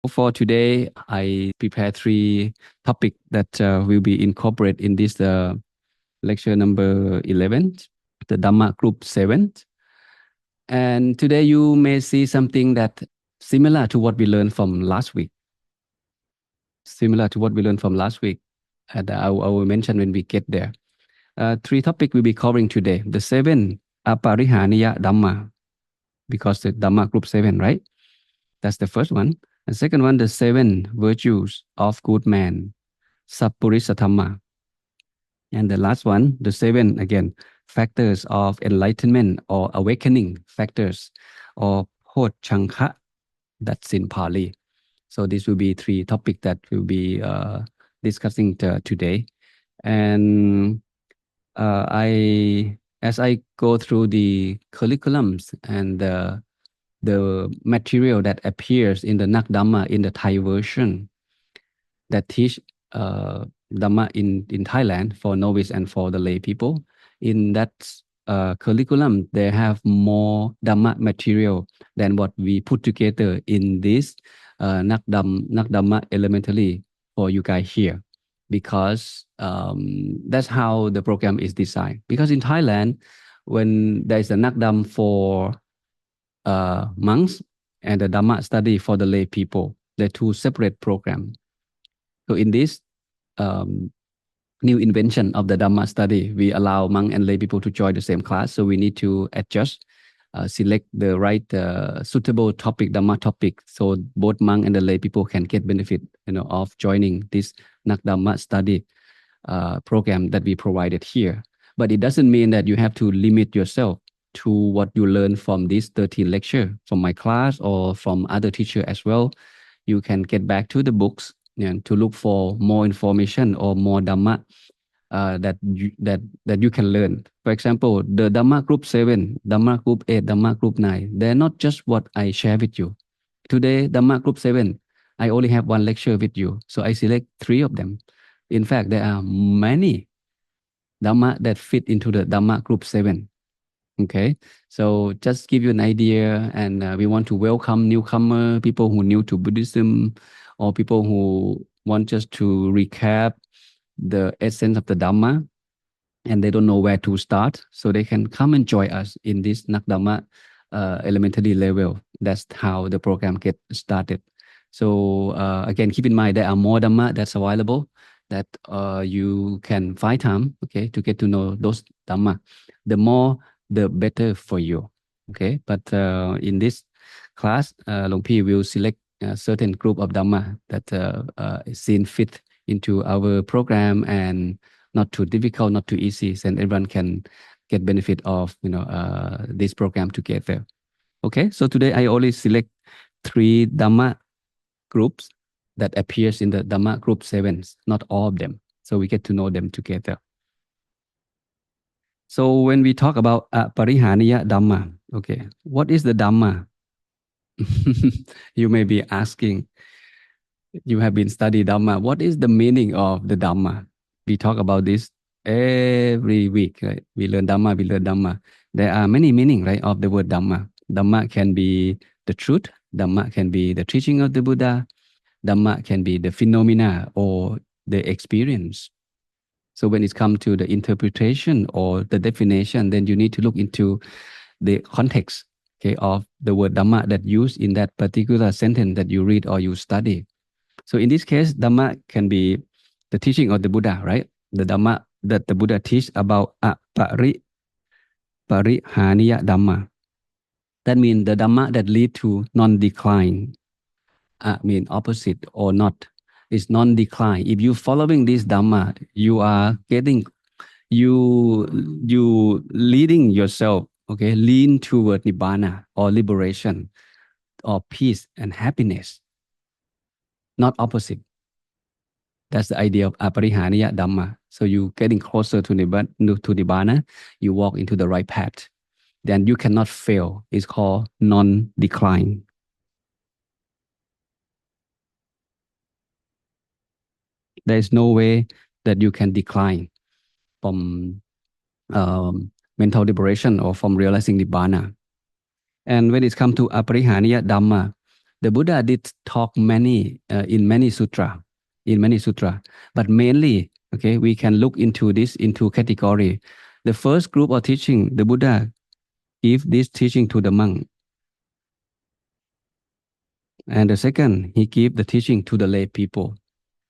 For today, I prepared three topics that will be incorporated in this lecture number 11, the Dhamma Group 7. And today you may see something that similar to what we learned from last week. Similar to what we learned from last week. And I will mention when we get there. Three topics we'll be covering today. The 7 Aparihaniya Dhamma, because the Dhamma Group 7, right? That's the first one. And second one, the 7 virtues of good man, Sappurisa Dhamma. And the last one, the 7, again, factors of enlightenment or awakening factors, or Phochankha, that's in Pali. So this will be three topics that we'll be discussing today. And as I go through the curriculums and the material that appears in the Nak Dhamma in the Thai version that teach Dhamma in Thailand for novice and for the lay people. In that curriculum, they have more Dhamma material than what we put together in this Nak Dhamma elementary for you guys here. Because that's how the program is designed. Because in Thailand, when there is a Nak Dham for monks and the Dhamma study for the lay people, they're two separate programs. So in this new invention of the Dhamma study, we allow monk and lay people to join the same class. So we need to adjust, select the right suitable topic, Dhamma topic, so both monk and the lay people can get benefit, of joining this Nak Dhamma study program that we provided here. But it doesn't mean that you have to limit yourself to what you learn from this 13 lecture from my class or from other teacher as well. You can get back to the books and to look for more information or more Dhamma that you can learn. For example, the Dhamma Group 7, Dhamma Group 8, Dhamma Group 9, they're not just what I share with you. Today, Dhamma Group 7, I only have one lecture with you. So I select 3 of them. In fact, there are many Dhamma that fit into the Dhamma Group 7. Okay, so just give you an idea, and we want to welcome newcomer, people who are new to Buddhism, or people who want just to recap the essence of the Dhamma, and they don't know where to start, so they can come and join us in this Nak Dhamma elementary level. That's how the program gets started. So again, keep in mind there are more Dhamma that's available that you can find time, okay, to get to know those Dhamma. The more the better for you. Okay, but in this class, Long P will select a certain group of Dhamma that is seen fit into our program and not too difficult, not too easy, and everyone can get benefit of this program together. Okay, so today I only select 3 Dhamma groups that appears in the Dhamma group 7, not all of them. So we get to know them together. So when we talk about Parihaniya Dhamma, okay, what is the Dhamma? You may be asking, you have been studying Dhamma, what is the meaning of the Dhamma? We talk about this every week, right? We learn Dhamma, we learn Dhamma. There are many meanings, right, of the word Dhamma. Dhamma can be the truth. Dhamma can be the teaching of the Buddha. Dhamma can be the phenomena or the experience. So when it comes to the interpretation or the definition, then you need to look into the context, okay, of the word Dhamma that used in that particular sentence that you read or you study. So in this case, Dhamma can be the teaching of the Buddha, right? The Dhamma that the Buddha teach about Parihaniya Dhamma. That means the Dhamma that lead to non-decline. Mean opposite or not. It's non-decline. If you following this Dhamma, you are getting, you leading yourself, okay, lean toward Nibbana or liberation or peace and happiness, not opposite. That's the idea of Aparihaniya Dhamma. So you getting closer to Nibbana, you walk into the right path. Then you cannot fail. It's called non-decline. There is no way that you can decline from mental liberation or from realizing Nibbana. And when it comes to Aparihaniya Dhamma, The Buddha did talk many in many sutra, but mainly, okay, we can look into this into category. The first group of teaching, the Buddha give this teaching to the monk, and the second, he give the teaching to the lay people.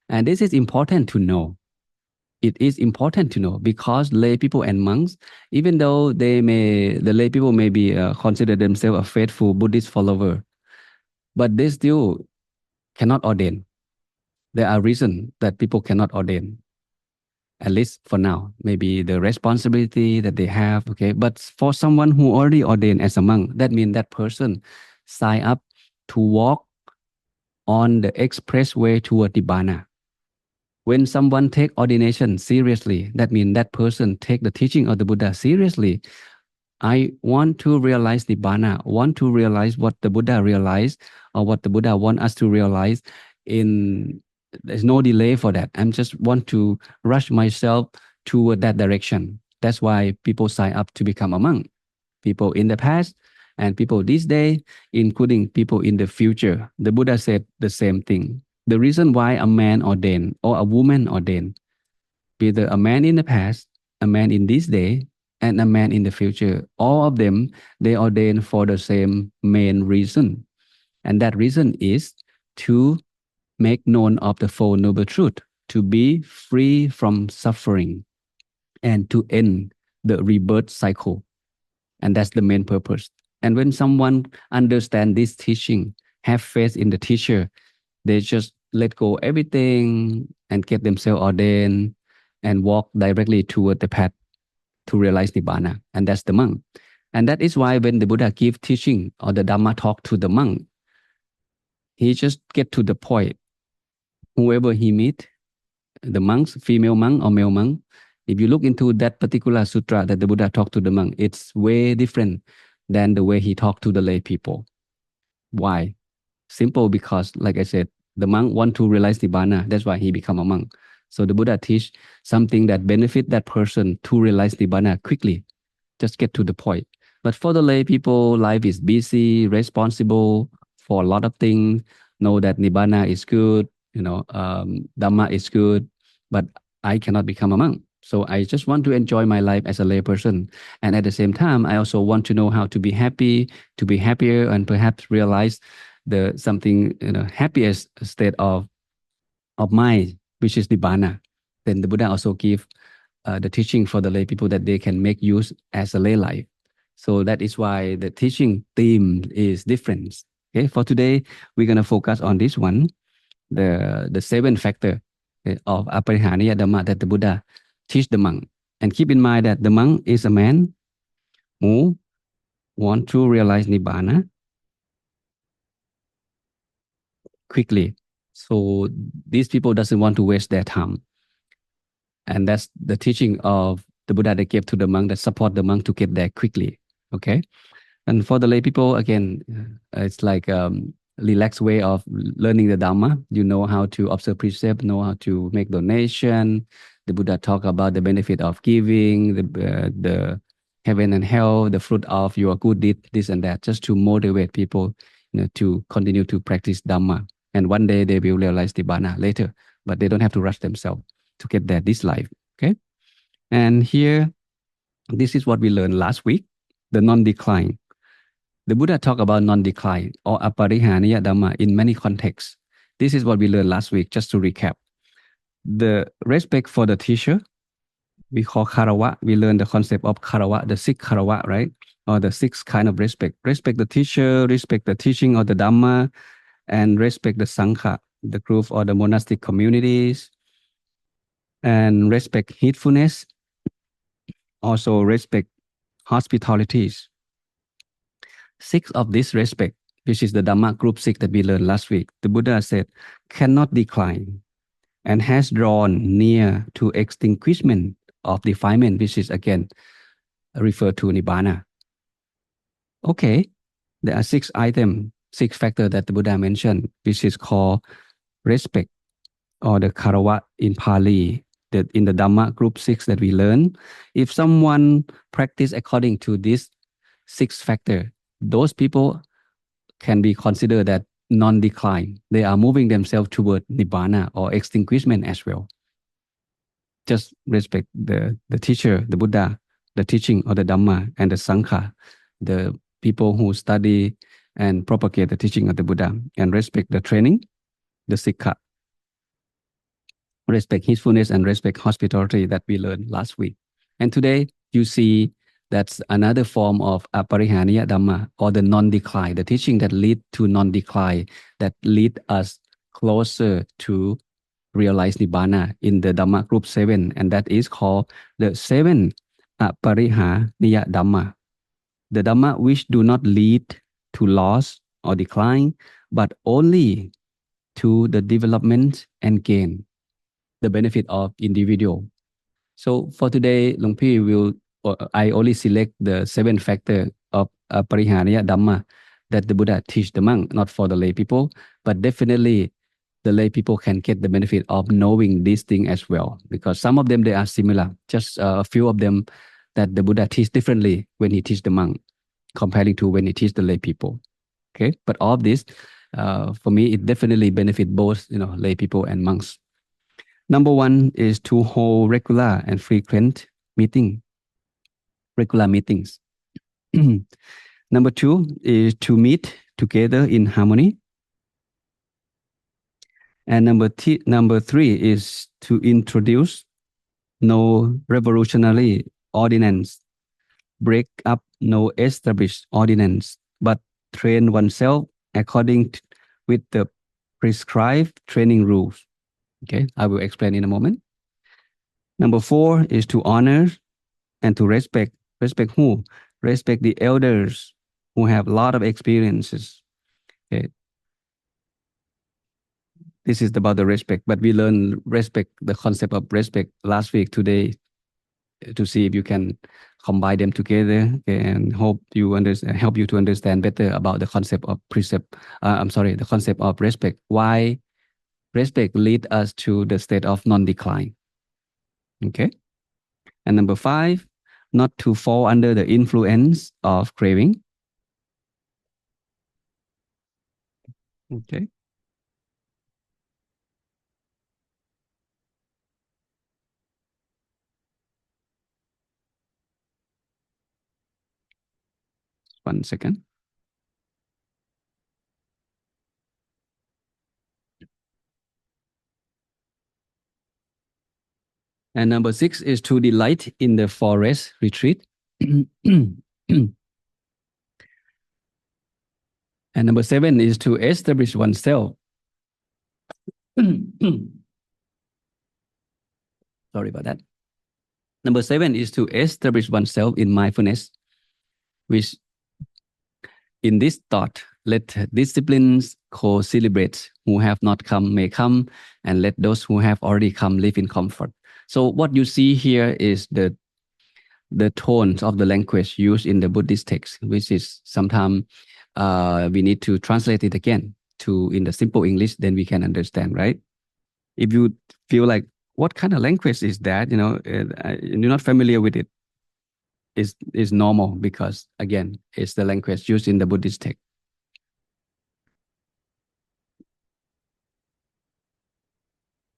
And this is important to know. It is important to know because lay people and monks, even though the lay people may be consider themselves a faithful Buddhist follower, but they still cannot ordain. There are reasons that people cannot ordain, at least for now. Maybe the responsibility that they have, okay. But for someone who already ordained as a monk, that means that person sign up to walk on the expressway toward Nibbana. When someone take ordination seriously, that means that person take the teaching of the Buddha seriously. I want to realize Nibbana, want to realize what the Buddha realized or what the Buddha want us to realize. There's no delay for that. I just want to rush myself toward that direction. That's why people sign up to become a monk. People in the past and people this day, including people in the future. The Buddha said the same thing. The reason why a man ordained or a woman ordained, either a man in the past, a man in this day, and a man in the future, all of them, they ordain for the same main reason. And that reason is to make known of the Four Noble Truth, to be free from suffering, and to end the rebirth cycle. And that's the main purpose. And when someone understand this teaching, have faith in the teacher, they just let go everything and get themselves ordained and walk directly toward the path to realize Nibbana. And that's the monk. And that is why when the Buddha give teaching or the Dhamma talk to the monk, he just get to the point. Whoever he meet, the monks, female monk or male monk, if you look into that particular sutra that the Buddha talked to the monk, it's way different than the way he talked to the lay people. Why? Simple, because like I said, the monk want to realize Nibbana. That's why he become a monk. So the Buddha teach something that benefit that person to realize Nibbana quickly. Just get to the point. But for the lay people, life is busy, responsible for a lot of things. Know that Nibbana is good, Dhamma is good, but I cannot become a monk. So I just want to enjoy my life as a lay person. And at the same time, I also want to know how to be happy, to be happier, and perhaps realize the something, happiest state of mind, which is Nibbana. Then the Buddha also give the teaching for the lay people that they can make use as a lay life. So that is why the teaching theme is different. Okay, for today, we're going to focus on this one, the seven factor of Aparihaniya Dhamma that the Buddha teach the monk. And keep in mind that the monk is a man who want to realize Nibbana quickly. So these people doesn't want to waste their time. And that's the teaching of the Buddha that gave to the monk that support the monk to get there quickly. Okay. And for the lay people, again, it's like relaxed way of learning the Dhamma. You know how to observe precept, know how to make donation. The Buddha talk about the benefit of giving, the heaven and hell, the fruit of your good deed, this and that, just to motivate people, to continue to practice Dhamma. And one day they will realize Nibbana later, but they don't have to rush themselves to get there this life. Okay. And here, this is what we learned last week, the non-decline. The Buddha talked about non-decline or aparihaniya dhamma in many contexts. This is what we learned last week, just to recap. The respect for the teacher, we call karawa. We learned the concept of karawa, the six karawa, right? Or the six kind of respect. Respect the teacher, respect the teaching of the Dhamma, and respect the Sangha, the group or the monastic communities, and respect heedfulness, also respect hospitalities. Six of this respect, which is the Dhamma group six that we learned last week, the Buddha said, cannot decline and has drawn near to extinguishment of defilement, which is again referred to Nibbana. Okay, there are six items, six factors that the Buddha mentioned, which is called respect or the karawa in Pali, that in the Dhamma group six that we learn. If someone practice according to this six factor, those people can be considered that non-decline. They are moving themselves toward nibbana or extinguishment as well. Just respect the teacher, the Buddha, the teaching of the Dhamma and the Sangha, the people who study and propagate the teaching of the Buddha, and respect the training, the Sikha, respect his and respect hospitality that we learned last week. And today you see that's another form of aparihaniya Dhamma, or the non-decline, the teaching that lead to non-decline, that lead us closer to realize Nibbana in the Dhamma group 7, and that is called the 7 aparihaniya Dhamma. The Dhamma which do not lead to loss or decline, but only to the development and gain, the benefit of individual. So for today, Luang Pi I only select the 7 factor of Parihariya Dhamma that the Buddha teach the monk, not for the lay people, but definitely the lay people can get the benefit of knowing these things as well, because some of them, they are similar, just a few of them that the Buddha teach differently when he teach the monk, comparing to when he teach the lay people. Okay, but all of this, for me, it definitely benefit both, lay people and monks. Number 1 is to hold regular and frequent regular meetings. Number 2 is to meet together in harmony. And number 3 is to introduce no revolutionary ordinance, break up no established ordinance, but train oneself according with the prescribed training rules. Okay, I will explain in a moment. Number 4 is to honor and to respect. Respect who? Respect the elders who have a lot of experiences. Okay. This is about the respect, but we learned respect, the concept of respect last week. Today, to see if you can combine them together, and help you to understand better about the concept of precept. The concept of respect. Why respect lead us to the state of non-decline. Okay. And number 5, not to fall under the influence of craving. Okay. One second. And number 6 is to delight in the forest retreat. And number 7 is to establish oneself. Sorry about that. Number 7 is to establish oneself in mindfulness, which in this thought, let disciplines co-celebrate. Who have not come may come, and let those who have already come live in comfort. So what you see here is the tones of the language used in the Buddhist text, which is sometimes we need to translate it again in the simple English, then we can understand, right? If you feel like, what kind of language is that? You're not familiar with it. Is normal, because again, it's the language used in the Buddhist text.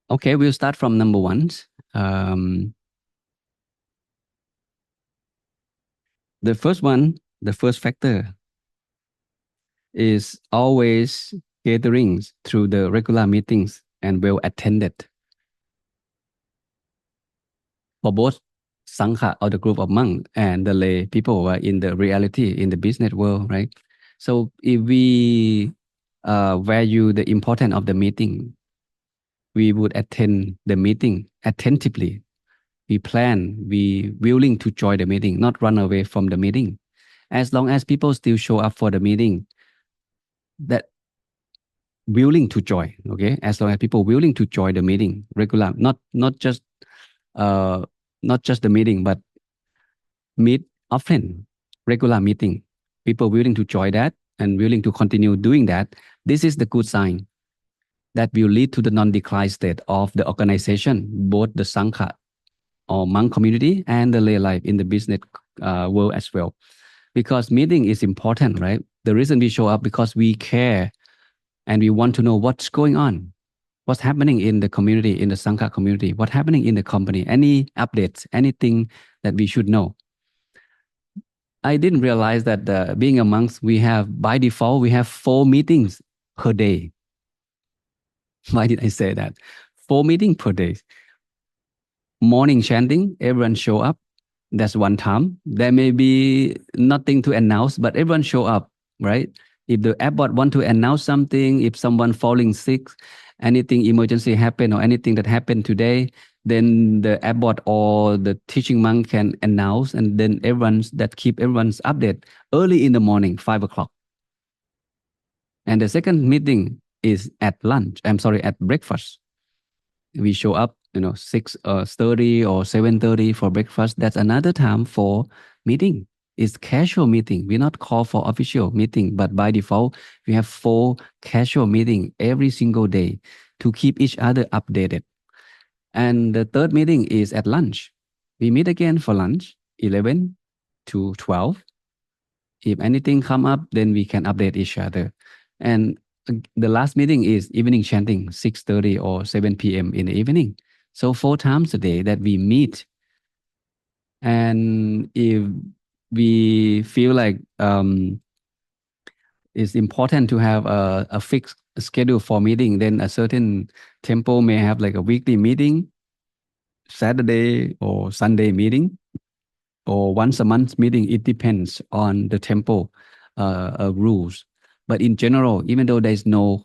Okay, we'll start from number 1. The first factor is always gatherings through the regular meetings and well attended for both Sangha, or the group of monks, and the lay people who are in the reality, in the business world, right? So if we value the importance of the meeting, we would attend the meeting attentively. We plan, we willing to join the meeting, not run away from the meeting. As long as people still show up for the meeting, that willing to join, okay? As long as people willing to join the meeting regular, not just the meeting, but meet often, regular meeting, people willing to join that and willing to continue doing that. This is the good sign that will lead to the non-decline state of the organization, both the Sangha or monk community and the lay life in the business world as well. Because meeting is important, right? The reason we show up because we care and we want to know what's going on, what's happening in the community, in the Sangha community, what's happening in the company, any updates, anything that we should know. I didn't realize that being a monk, we have, by default, we have 4 meetings per day. Why did I say that? 4 meetings per day. Morning chanting, everyone show up. That's one time. There may be nothing to announce, but everyone show up, right? If the abbot want to announce something, if someone falling sick, anything emergency happen or anything that happened today, then the abbot or the teaching monk can announce, and then everyone's that keep everyone's update early in the morning, 5 o'clock. And the second meeting is at lunch. I'm sorry, at breakfast. We show up, 6:30 or 7:30 for breakfast. That's another time for meeting. It's casual meeting. We're not called for official meeting, but by default, we have 4 casual meeting every single day to keep each other updated. And the third meeting is at lunch. We meet again for lunch, 11 to 12. If anything come up, then we can update each other. And the last meeting is evening chanting, 6:30 or 7 p.m. in the evening. So 4 times a day that we meet. And if we feel like it's important to have a fixed schedule for meeting, then a certain temple may have like a weekly meeting, Saturday or Sunday meeting, or once a month meeting. It depends on the temple rules. But in general, even though there's no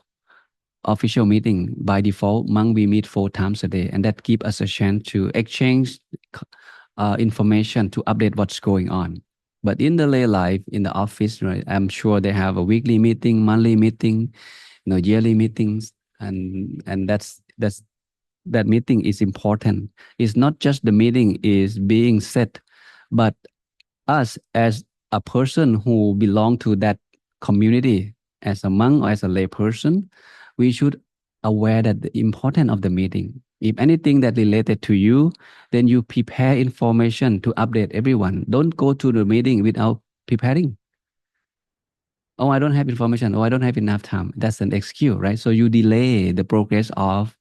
official meeting, by default, monk we meet 4 times a day, and that gives us a chance to exchange information, to update what's going on. But in the lay life, in the office, right, I'm sure they have a weekly meeting, monthly meeting, yearly meetings, and that meeting is important. It's not just the meeting is being set, but us as a person who belong to that community, as a monk or as a lay person, we should aware that the importance of the meeting. If anything that related to you, then you prepare information to update everyone. Don't go to the meeting without preparing. Oh, I don't have information. Oh, I don't have enough time. That's an excuse, right? So you delay the progress of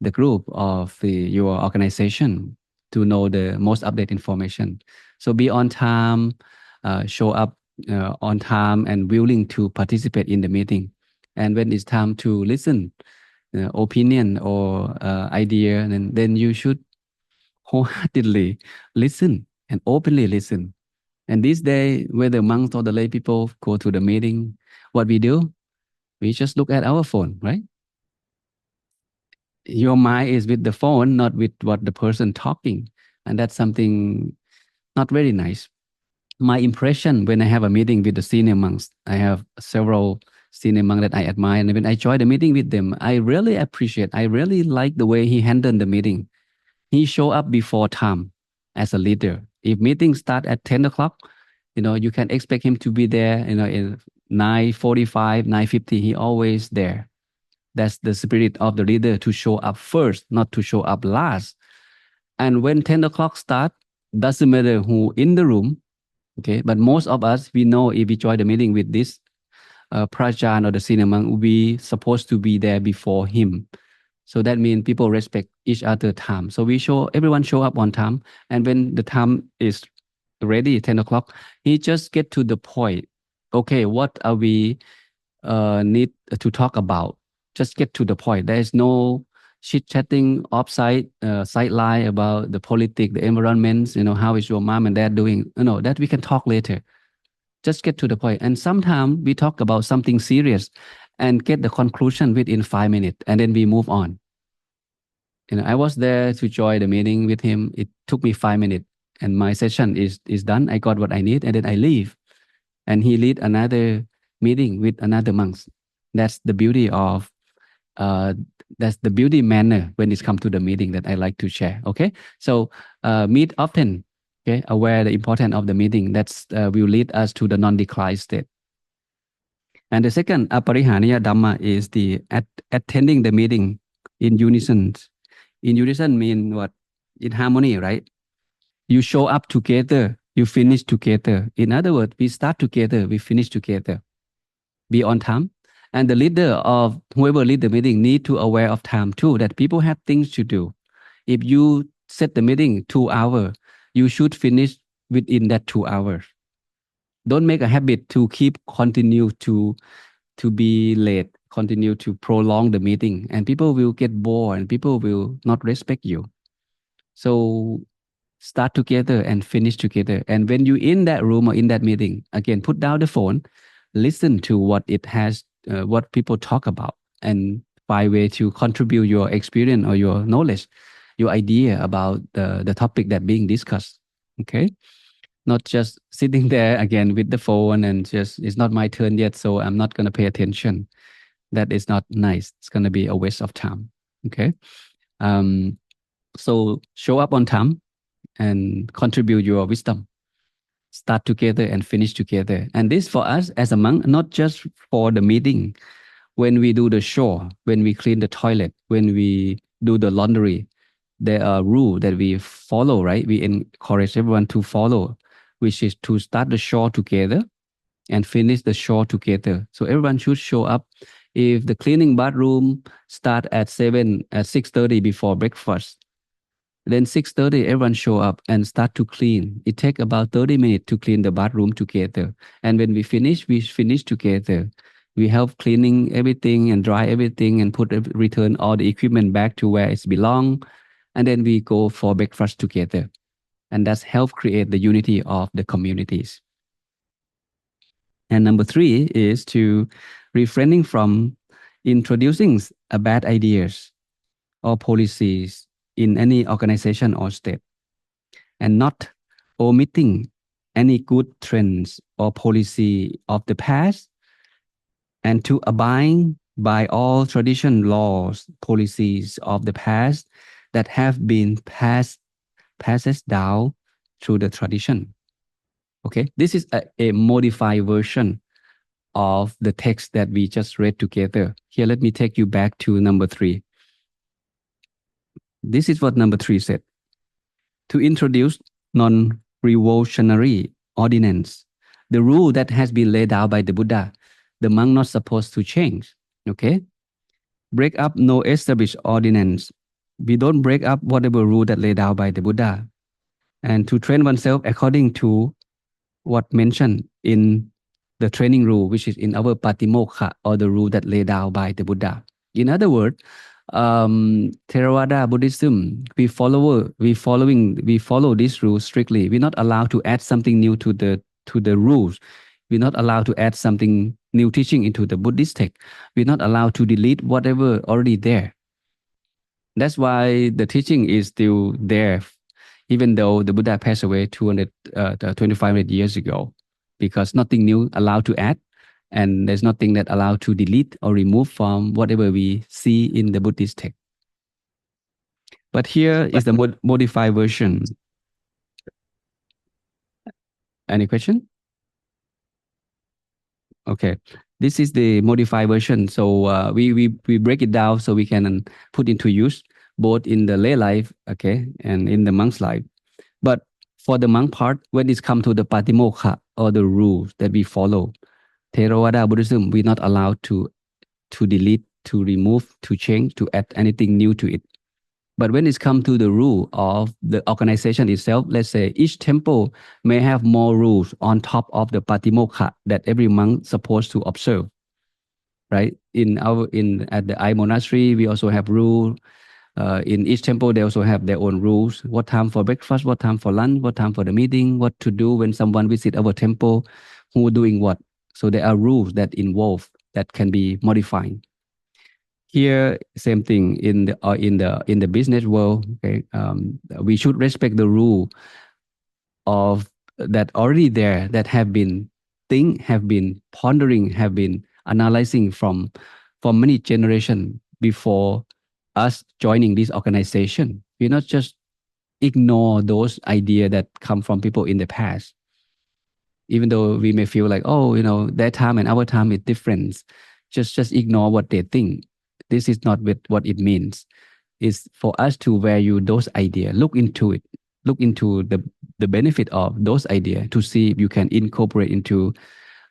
the group of your organization to know the most updated information. So be on time, show up on time, and willing to participate in the meeting. And when it's time to listen, opinion or idea, and then you should wholeheartedly listen and openly listen. And this day, whether monks or the lay people go to the meeting, what we do, we just look at our phone, right? Your mind is with the phone, not with what the person talking. And that's something not very nice. My impression when I have a meeting with the senior monks, I have several senior monks that I admire. And when I join the meeting with them, I really appreciate, I really like the way he handled the meeting. He show up before time as a leader. If meeting start at 10 o'clock, you can expect him to be there, in 9:45, 9:50, he always there. That's the spirit of the leader, to show up first, not to show up last. And when 10 o'clock start, doesn't matter who in the room, okay? But most of us, we know if we join the meeting with this prajan or the senior monk, we supposed to be there before him. So that means people respect each other time. So everyone show up on time. And when the time is ready, 10 o'clock, he just get to the point. Okay, what are we need to talk about? Just get to the point. There is no chit-chatting offside, sideline about the politics, the environment, how is your mom and dad doing? That we can talk later. Just get to the point. And sometimes we talk about something serious and get the conclusion within 5 minutes, and then we move on. I was there to join the meeting with him. It took me 5 minutes, and my session is done. I got what I need, and then I leave. And he lead another meeting with another monks. That's the beauty of that's the beauty manner when it comes to the meeting that I like to share. Okay, so meet often. Okay, aware the importance of the meeting. That's will lead us to the non-decline state. And the second aparihaniya dhamma is the attending the meeting in unison. In unison mean what? In harmony, right? You show up together, you finish together. In other words, we start together, we finish together. Be on time. And the leader of whoever lead the meeting need to aware of time too, that people have things to do. If you set the meeting 2 hours, you should finish within that 2 hours. Don't make a habit to keep continue to be late, continue to prolong the meeting, and people will get bored and people will not respect you. So start together and finish together. And when you in that room or in that meeting, again, put down the phone, listen to what it has, what people talk about, and find way to contribute your experience or your knowledge, your idea about the topic that being discussed. Okay, not just sitting there again with the phone and just it's not my turn yet, so I'm not going to pay attention. That is not nice. It's going to be a waste of time. Okay, um, so show up on time and contribute your wisdom. Start together and finish together. And this for us as a monk, not just for the meeting. When we do the chore, when we clean the toilet, when we do the laundry, there are rules that we follow, right? We encourage everyone to follow, which is to start the chore together and finish the chore together. So everyone should show up. If the cleaning bathroom start at 6:30 before breakfast, then 6:30 everyone show up and start to clean. It take about 30 minutes to clean the bathroom together. And when we finish together. We help cleaning everything and dry everything and return all the equipment back to where it's belong. And then we go for breakfast together. And that's help create the unity of the communities. And number 3 is to refraining from introducing a bad ideas or policies in any organization or state, and not omitting any good trends or policy of the past, and to abide by all tradition, laws, policies of the past that have been passed down through the tradition. Okay, this is a modified version of the text that we just read together. Here, let me take you back to number 3. This is what number 3 said. To introduce non-revolutionary ordinance, the rule that has been laid out by the Buddha, the monk not supposed to change. Okay, break up no established ordinance. We don't break up whatever rule that laid out by the Buddha, and to train oneself according to what mentioned in the training rule, which is in our Patimokkha, or the rule that laid out by the Buddha. In other words, Theravada Buddhism, we follow this rule strictly. We're not allowed to add something new to the rules. We're not allowed to add something new teaching into the Buddhist text. We're not allowed to delete whatever already there. That's why the teaching is still there, even though the Buddha passed away 2,500 years ago, because nothing new allowed to add, and there's nothing that allowed to delete or remove from whatever we see in the Buddhist text. But here is the modified version. Any question? Okay, this is the modified version. So we break it down so we can put into use both in the lay life, okay, and in the monk's life. But for the monk part, when it's come to the Patimokkha, or the rules that we follow, Theravada Buddhism, we're not allowed to delete, to remove, to change, to add anything new to it. But when it's come to the rule of the organization itself, let's say each temple may have more rules on top of the Patimokkha that every monk supposed to observe, right? At the I monastery, we also have rule. In each temple, they also have their own rules. What time for breakfast, what time for lunch, what time for the meeting, what to do when someone visit our temple, who doing what. So there are rules that involve that can be modified. Here, same thing in the business world. Okay, we should respect the rule of that already there, that have been pondering, have been analyzing from many generations before us joining this organization. We not just ignore those ideas that come from people in the past, even though we may feel like, oh, their time and our time is different. Just ignore what they think. This is not what it means. It's for us to value those ideas, look into it, look into the benefit of those ideas, to see if you can incorporate into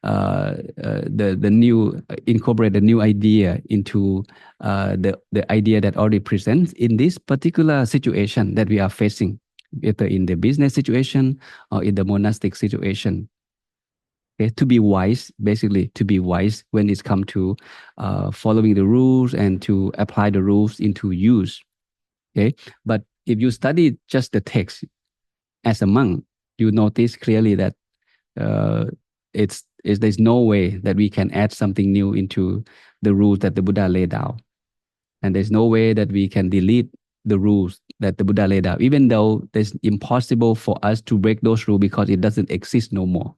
the new incorporate the new idea into the idea that already presents in this particular situation that we are facing, either in the business situation or in the monastic situation. Okay, to be wise, basically to be wise when it's come to following the rules and to apply the rules into use. Okay, but if you study just the text as a monk, you notice clearly that uh, there's no way that we can add something new into the rules that the Buddha laid down, and there's no way that we can delete the rules that the Buddha laid out, even though it's impossible for us to break those rules because it doesn't exist no more.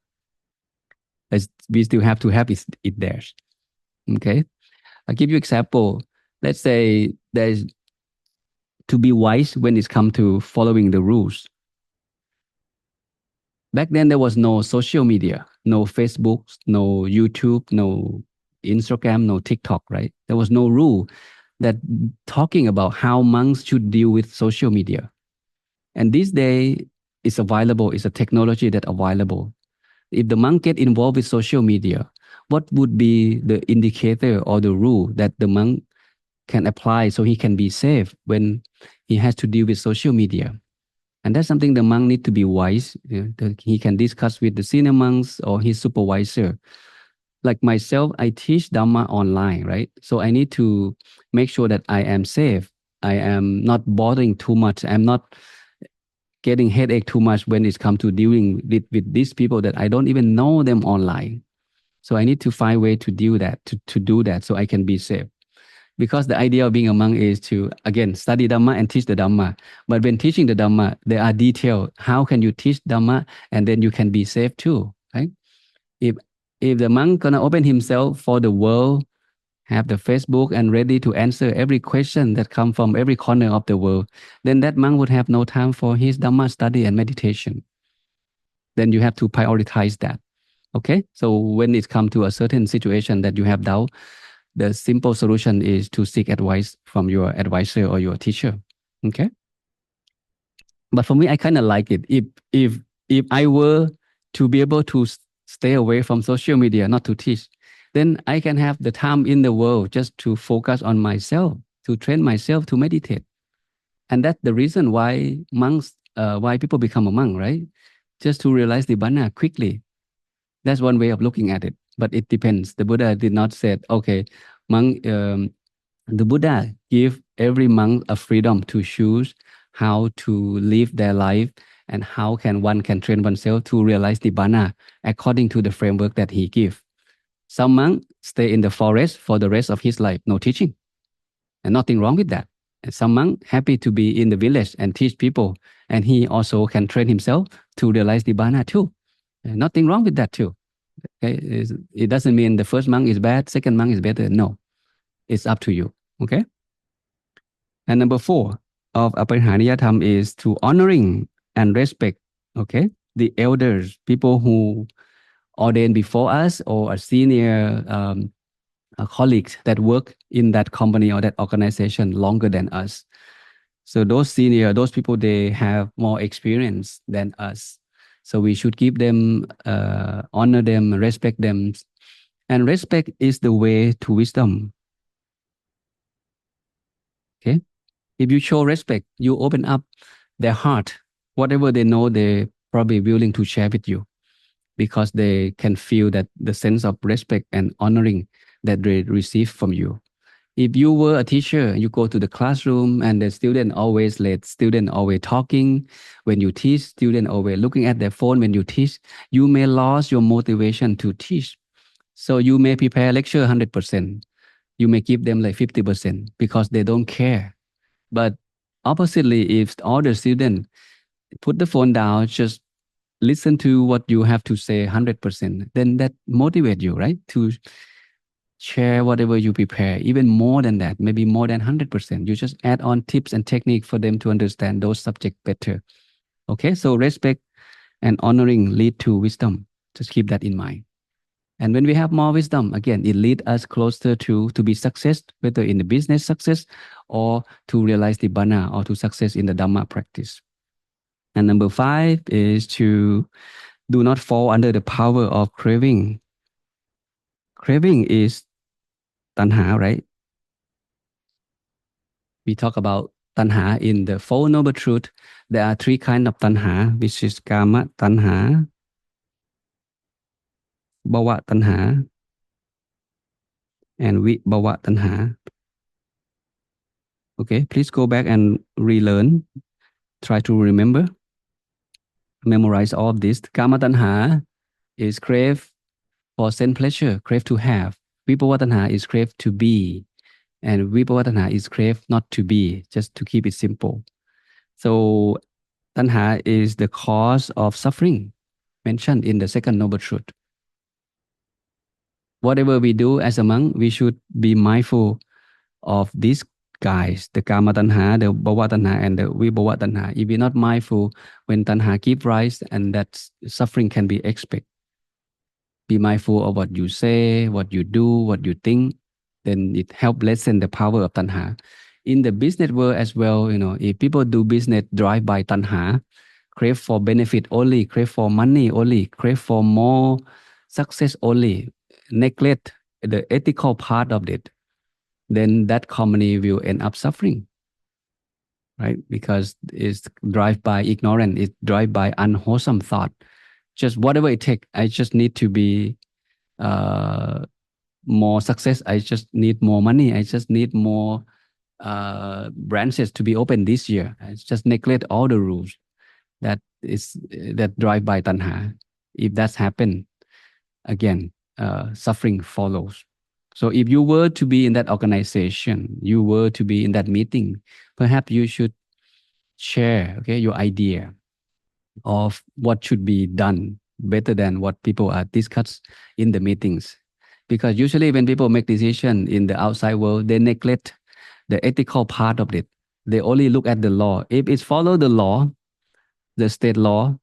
We still have to have it there. Okay, I'll give you example. Let's say there's to be wise when it's come to following the rules. Back then, there was no social media, no Facebook, no YouTube, no Instagram, no TikTok, right? There was no rule that talking about how monks should deal with social media. And this day is available, it's a technology that available. If the monk get involved with social media, what would be the indicator or the rule that the monk can apply so he can be safe when he has to deal with social media? And that's something the monk need to be wise. He can discuss with the senior monks or his supervisor. Like myself, I teach Dhamma online, right? So I need to make sure that I am safe. I am not bothering too much. I'm not getting headache too much when it's come to dealing with these people that I don't even know them online. So I need to find a way to do that, to do that so I can be safe. Because the idea of being a monk is to, again, study Dhamma and teach the Dhamma. But when teaching the Dhamma, there are details. How can you teach Dhamma and then you can be safe too, right? If if the monk gonna open himself for the world, have the Facebook and ready to answer every question that come from every corner of the world, then that monk would have no time for his Dhamma study and meditation. Then you have to prioritize that. Okay, so when it comes to a certain situation that you have doubt, the simple solution is to seek advice from your advisor or your teacher. Okay, but for me, I kind of like it. If I were to be able to stay away from social media, not to teach, then I can have the time in the world just to focus on myself, to train myself to meditate. And that's the reason why monks, why people become a monk, right? Just to realize the Nibbana quickly. That's one way of looking at it, but it depends. The Buddha did not say, okay, monk. The Buddha give every monk a freedom to choose how to live their life and how can one can train oneself to realize the Nibbana according to the framework that he give. Some monk stay in the forest for the rest of his life, no teaching, and nothing wrong with that. And some monk happy to be in the village and teach people, and he also can train himself to realize the Nibbana too. And nothing wrong with that too. Okay, it doesn't mean the first monk is bad, second monk is better. No, it's up to you. Okay. And number 4 of Aparihaniyattham is to honoring and respect, okay, the elders, people who ordained before us or are senior colleagues that work in that company or that organization longer than us. So those senior, those people, they have more experience than us. So we should give them, honor them, respect them. And respect is the way to wisdom. Okay. If you show respect, you open up their heart. Whatever they know, they're probably willing to share with you because they can feel that the sense of respect and honoring that they receive from you. If you were a teacher, you go to the classroom and the student always late, student always talking. When you teach, student always looking at their phone when you teach, you may lose your motivation to teach. So you may prepare lecture 100%. You may give them like 50% because they don't care. But oppositely, if all the students put the phone down, just listen to what you have to say 100%, then that motivate you, right? To share whatever you prepare, even more than that, maybe more than 100%. You just add on tips and technique for them to understand those subjects better. Okay, so respect and honoring lead to wisdom. Just keep that in mind. And when we have more wisdom, again, it leads us closer to be success, whether in the business success or to realize the Nibbana or to success in the Dhamma practice. And number 5 is to do not fall under the power of craving. Craving is tanha, right? We talk about tanha in the Four Noble Truth. There are three kinds of tanha, which is kama tanha, bhava tanha, and vibhava tanha. Okay, please go back and relearn. Try to remember, memorize all of this. Kama tanha is crave for sense pleasure, crave to have. Vibhava tanha is crave to be. And vibhava tanha is crave not to be, just to keep it simple. So tanha is the cause of suffering mentioned in the second noble truth. Whatever we do as a monk, we should be mindful of these guys, the kama tanha, the bhava tanha, and the vibhava tanha. If we're not mindful, when tanha keep rise, and that suffering can be expected. Be mindful of what you say, what you do, what you think. Then it help lessen the power of tanha. In the business world as well, if people do business drive by tanha, crave for benefit only, crave for money only, crave for more success only, neglect the ethical part of it, then that company will end up suffering, right? Because it's driven by ignorance, it's driven by unwholesome thought. Just whatever it takes, I just need to be more success. I just need more money. I just need more branches to be open this year. I just neglect all the rules that drive by tanha. If that's happened, again, suffering follows. So if you were to be in that organization, you were to be in that meeting, perhaps you should share, okay, your idea of what should be done better than what people are discussed in the meetings. Because usually when people make decisions in the outside world, they neglect the ethical part of it. They only look at the law. If it's follow the law, the state law,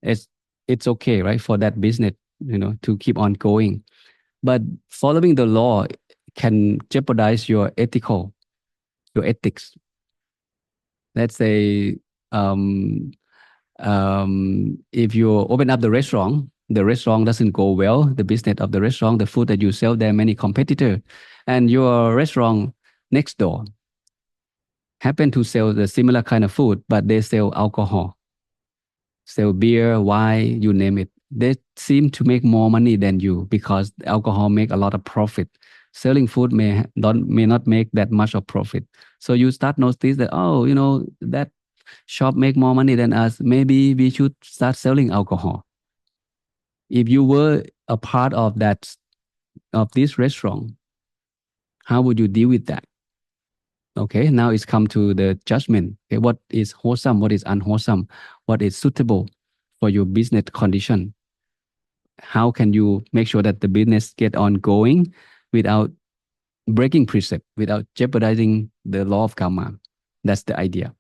it's it's okay, right, for that business, to keep on going. But following the law can jeopardize your ethics. Let's say if you open up the restaurant doesn't go well, the business of the restaurant, the food that you sell, there are many competitors, and your restaurant next door happen to sell the similar kind of food, but they sell alcohol, sell beer, wine, you name it. They seem to make more money than you because alcohol make a lot of profit. Selling food may not make that much of profit. So you start notice that, that shop make more money than us. Maybe we should start selling alcohol. If you were a part of this restaurant, how would you deal with that? Okay, now it's come to the judgment. Okay, what is wholesome? What is unwholesome? What is suitable for your business condition? How can you make sure that the business get on going without breaking precept, without jeopardizing the law of karma? That's the idea.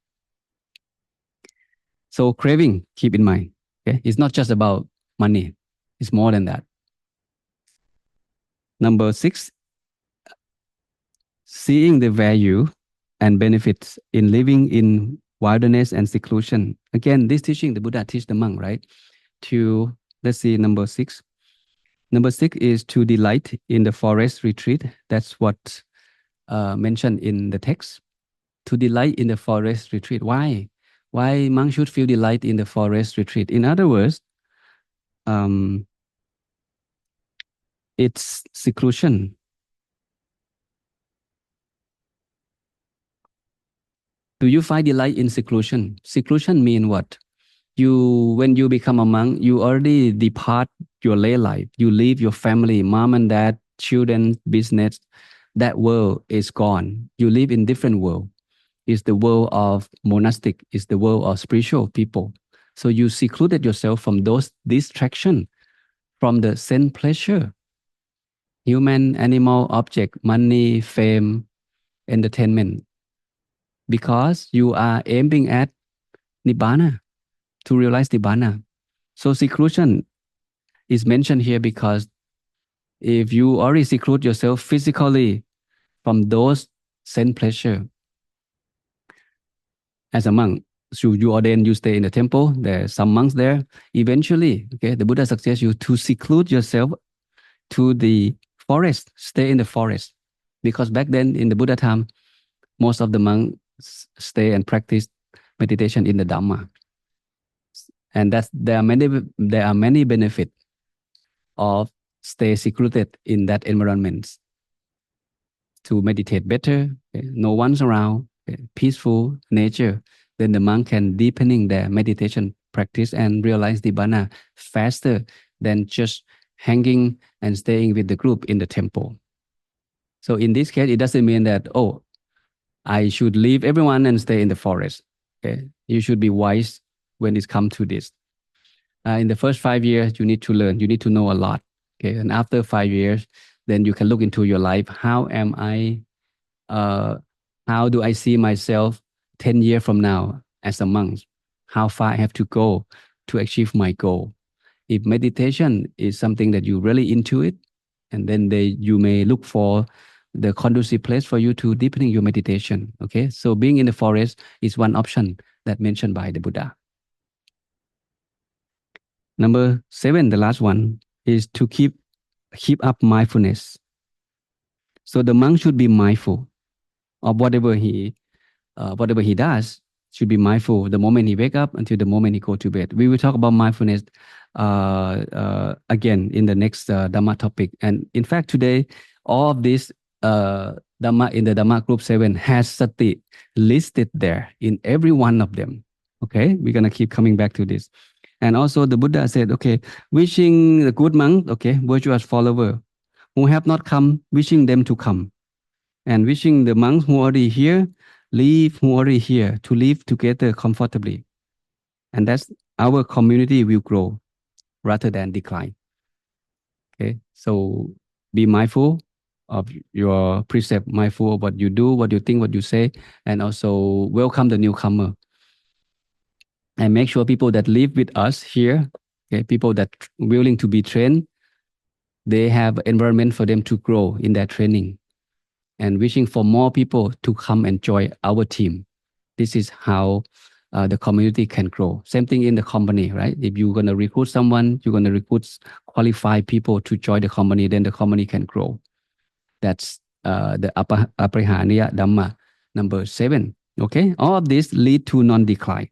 So craving, keep in mind, okay, it's not just about money. It's more than that. Number 6, seeing the value and benefits in living in wilderness and seclusion. Again, this teaching, the Buddha teach the monk, right? Let's see, number 6. Number 6 is to delight in the forest retreat. That's what mentioned in the text. To delight in the forest retreat. Why? Why monk should feel delight in the forest retreat? In other words, it's seclusion. Do you find delight in seclusion? Seclusion mean what? When you become a monk, you already depart your lay life. You leave your family, mom and dad, children, business. That world is gone. You live in different world. It's the world of monastic. It's the world of spiritual people. So you secluded yourself from those distractions, from the sense pleasure, human, animal, object, money, fame, entertainment, because you are aiming at nibbana, to realize nibbana. So seclusion is mentioned here because if you already seclude yourself physically from those sense pleasure, as a monk, so you ordain, you stay in the temple, there are some monks there. Eventually, okay, the Buddha suggests you to seclude yourself to the forest, stay in the forest. Because back then in the Buddha time, most of the monks stay and practice meditation in the Dhamma. And there are many benefits of stay secluded in that environment to meditate better, okay, no one's around, okay, peaceful nature. Then the monk can deepening their meditation practice and realize Nibbana faster than just hanging and staying with the group in the temple. So in this case, it doesn't mean that, oh, I should leave everyone and stay in the forest. Okay, you should be wise when it comes to this. In the first 5 years, you need to learn, you need to know a lot. Okay, and after 5 years, then you can look into your life. Uh, how do I see myself 10 years from now as a monk? How far I have to go to achieve my goal? If meditation is something that you really into it, and then you may look for the conducive place for you to deepening your meditation. Okay, so being in the forest is one option that mentioned by the Buddha. Number 7, the last one, is to keep up mindfulness. So the monk should be mindful of whatever he does. Should be mindful the moment he wake up until the moment he go to bed. We will talk about mindfulness again in the next Dhamma topic. And in fact, today all of this Dhamma in the Dhamma group 7 has sati listed there in every one of them. Okay, we're gonna keep coming back to this. And also the Buddha said, okay, wishing the good monk, okay, virtuous follower who have not come, wishing them to come. And wishing the monks who are already here, who are already here, to live together comfortably. And that's our community will grow rather than decline. Okay, so be mindful of your precept, mindful of what you do, what you think, what you say, and also welcome the newcomer. And make sure people that live with us here, okay, people that willing to be trained, they have environment for them to grow in their training. And wishing for more people to come and join our team. This is how the community can grow. Same thing in the company, right? If you're going to recruit someone, you're going to recruit qualified people to join the company, then the company can grow. That's the Aparihaniya Dhamma number 7. Okay, all of this lead to non-decline.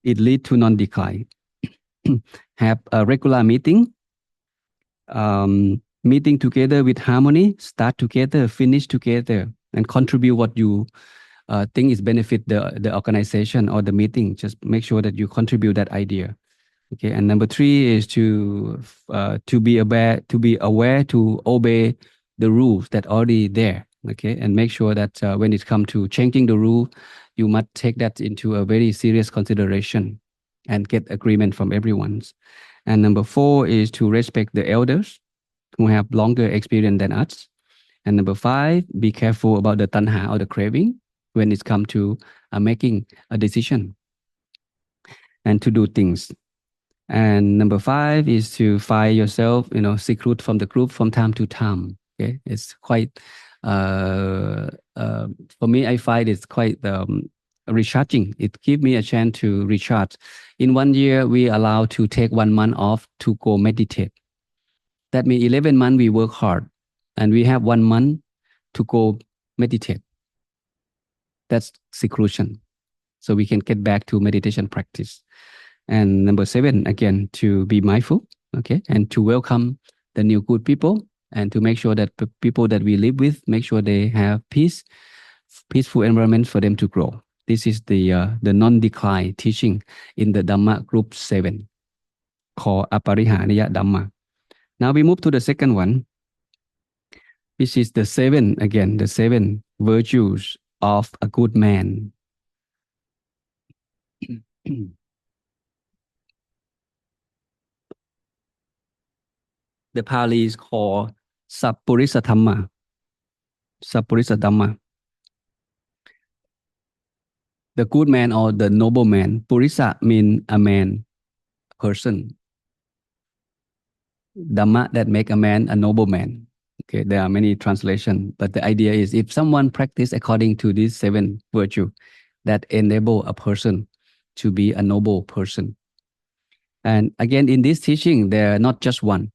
It lead to non-decline. Have a regular meeting, meeting together with harmony, start together, finish together, and contribute what you think is benefit the organization or the meeting. Just make sure that you contribute that idea. Okay, and number 3 is to be aware, to obey the rules that already there. Okay, and make sure that when it comes to changing the rule, you must take that into a very serious consideration and get agreement from everyone. And number 4 is to respect the elders who have longer experience than us. And number 5, be careful about the tanha or the craving when it comes to making a decision and to do things. And number 5 is to find yourself, seclude from the group from time to time. Okay, it's quite for me. I find it's quite recharging. It gives me a chance to recharge. In 1 year, we allow to take 1 month off to go meditate. That means 11 months we work hard, and we have 1 month to go meditate. That's seclusion. So we can get back to meditation practice. And number 7, again, to be mindful, okay, and to welcome the new good people, and to make sure that the people that we live with, make sure they have peaceful environment for them to grow. This is the non-decline teaching in the Dhamma group 7, called Aparihaniya Dhamma. Now we move to the second one, which is the 7 virtues of a good man. The Pali is called Sappurisa Dhamma. Sappurisa Dhamma. The good man or the noble man. Purisa means a man, person. Dhamma that make a man a noble man. Okay, there are many translations, but the idea is if someone practice according to these 7 virtues, that enable a person to be a noble person. And again, in this teaching, there are not just one.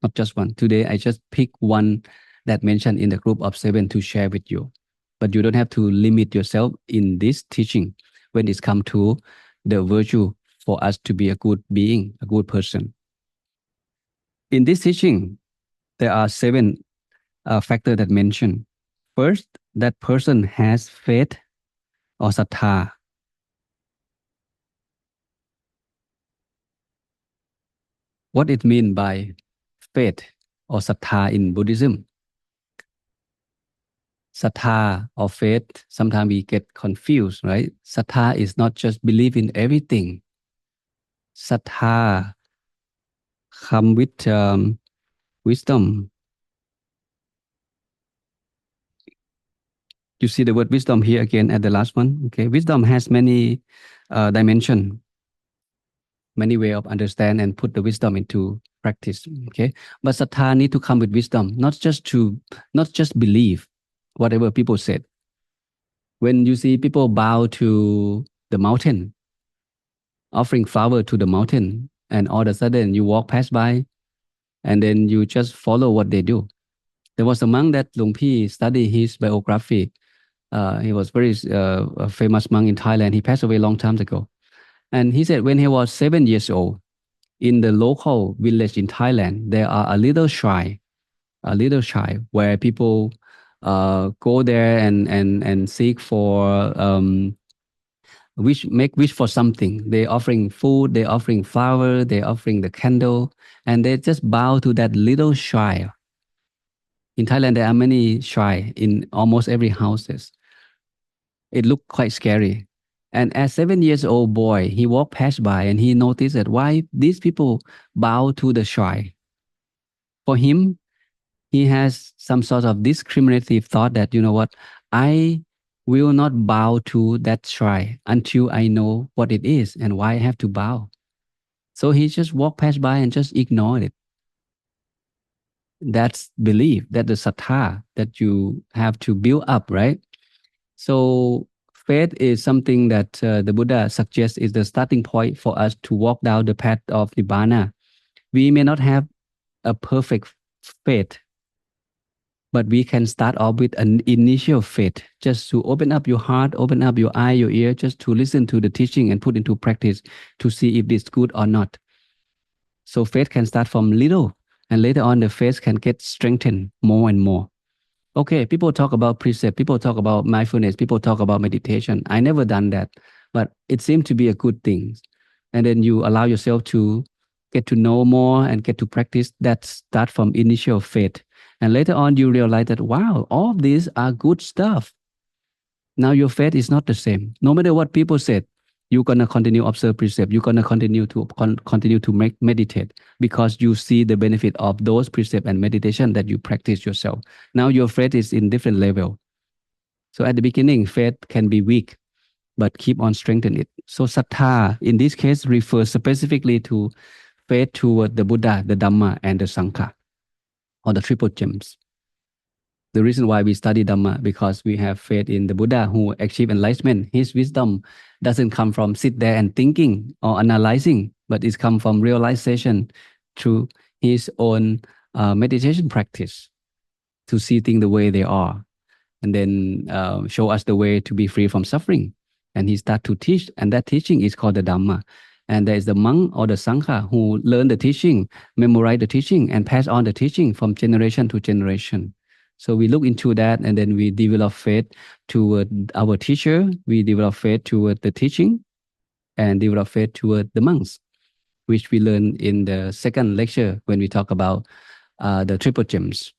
not just one. Today, I just pick one that mentioned in the group of 7 to share with you. But you don't have to limit yourself in this teaching when it's come to the virtue for us to be a good being, a good person. In this teaching, there are 7 factors that mention. First, that person has faith or sattha. What it mean by faith or sattha in Buddhism? Sattha or faith, sometimes we get confused, right? Sattha is not just believe in everything. Sattha come with wisdom. You see the word wisdom here again at the last one. Okay, wisdom has many dimension, many way of understand and put the wisdom into practice. Okay, but sattha need to come with wisdom, not just believe whatever people said. When you see people bow to the mountain, offering flower to the mountain, and all of a sudden you walk past by, and then you just follow what they do. There was a monk that Luang Pi studied his biography. He was very a famous monk in Thailand. He passed away a long time ago. And he said when he was 7 years old, in the local village in Thailand, there are a little shrine where people go there and seek for wish for something. They're offering food, they're offering flower, they're offering the candle, and they just bow to that little shrine. In Thailand, there are many shrines in almost every houses. It looked quite scary. And as 7 years old boy, he walked past by and he noticed that why these people bow to the shrine. For him, he has some sort of discriminative thought that, you know what, I will not bow to that shrine until I know what it is and why I have to bow. So he just walked past by and just ignored it. That's belief, that the sattha that you have to build up, right? So faith is something that the Buddha suggests is the starting point for us to walk down the path of Nibbana. We may not have a perfect faith, but we can start off with an initial faith, just to open up your heart, open up your eye, your ear, just to listen to the teaching and put into practice to see if it's good or not. So faith can start from little, and later on the faith can get strengthened more and more. Okay, people talk about precept, people talk about mindfulness, people talk about meditation. I never done that, but it seemed to be a good thing. And then you allow yourself to get to know more and get to practice. That start from initial faith. And later on, you realize that, wow, all of these are good stuff. Now your faith is not the same. No matter what people said, you're gonna continue observe precept. You're gonna continue to continue to meditate because you see the benefit of those precept and meditation that you practice yourself. Now your faith is in different level. So at the beginning, faith can be weak, but keep on strengthening it. So sattha in this case refers specifically to faith toward the Buddha, the Dhamma, and the Sangha, or the triple gems. The reason why we study Dhamma because we have faith in the Buddha who achieved enlightenment. His wisdom doesn't come from sit there and thinking or analyzing, but it's come from realization through his own meditation practice to see things the way they are, and then show us the way to be free from suffering. And he start to teach, and that teaching is called the Dhamma. And there is the monk or the Sangha who learn the teaching, memorize the teaching, and pass on the teaching from generation to generation. So we look into that, and then we develop faith toward our teacher. We develop faith toward the teaching, and develop faith toward the monks, which we learn in the second lecture when we talk about the triple gems.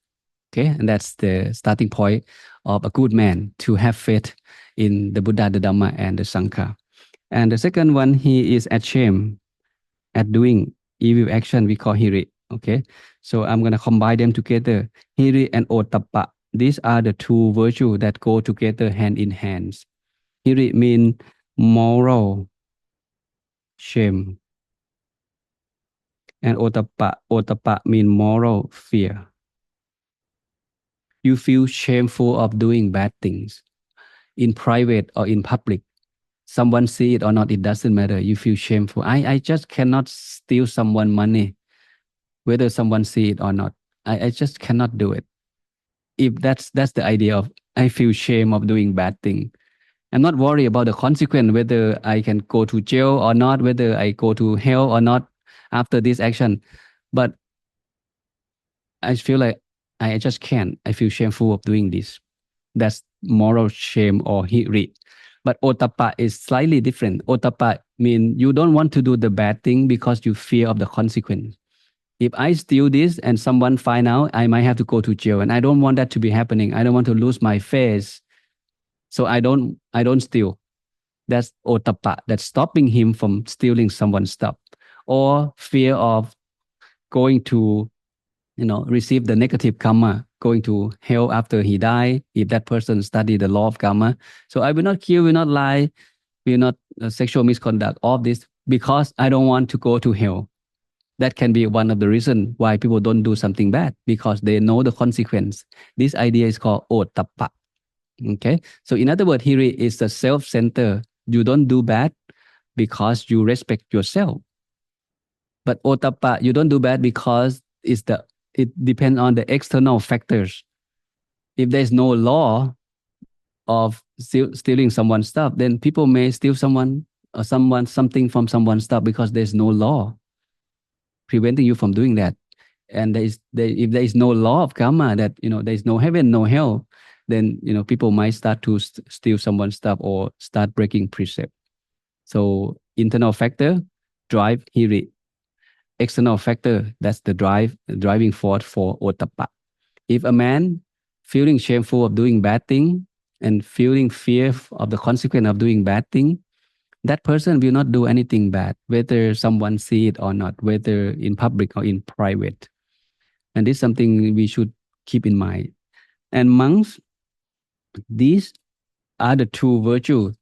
Okay, and that's the starting point of a good man to have faith in the Buddha, the Dhamma, and the Sangha. And the second one, he is ashamed at doing evil action. We call hiri. Okay, so I'm gonna combine them together. Hiri and ottappa. These are the two virtues that go together hand in hands. Hiri means moral shame, and ottappa means moral fear. You feel shameful of doing bad things in private or in public. Someone see it or not, it doesn't matter. You feel shameful. I just cannot steal someone money. whether someone see it or not. I just cannot do it. If that's the idea of I feel shame of doing bad thing. I'm not worried about the consequence, whether I can go to jail or not, whether I go to hell or not after this action. But I feel like I just can't. I feel shameful of doing this. That's moral shame or hiri. But otapa is slightly different. Otapa means you don't want to do the bad thing because you fear of the consequence. If I steal this and someone find out, I might have to go to jail, and I don't want that to be happening. I don't want to lose my face, so I don't steal. That's otapa. That's stopping him from stealing someone's stuff, or fear of going to receive the negative karma, going to hell after he die. If that person study the law of karma, so I will not kill, will not lie, will not sexual misconduct. All of this because I don't want to go to hell. That can be one of the reasons why people don't do something bad because they know the consequence. This idea is called otapa. Okay, so in other words, hiri is the self-center. You don't do bad because you respect yourself. But otapa, you don't do bad because it depends on the external factors. If there's no law of stealing someone's stuff, then people may steal someone or something from someone's stuff because there's no law preventing you from doing that. And if there is no law of karma, that there is no heaven, no hell, then people might start to steal someone's stuff or start breaking precept. So internal factor drive hiri. External factor, that's the driving force for otapa. If a man feeling shameful of doing bad thing and feeling fear of the consequence of doing bad thing, that person will not do anything bad, whether someone see it or not, whether in public or in private. And this is something we should keep in mind. And monks, these are the two virtues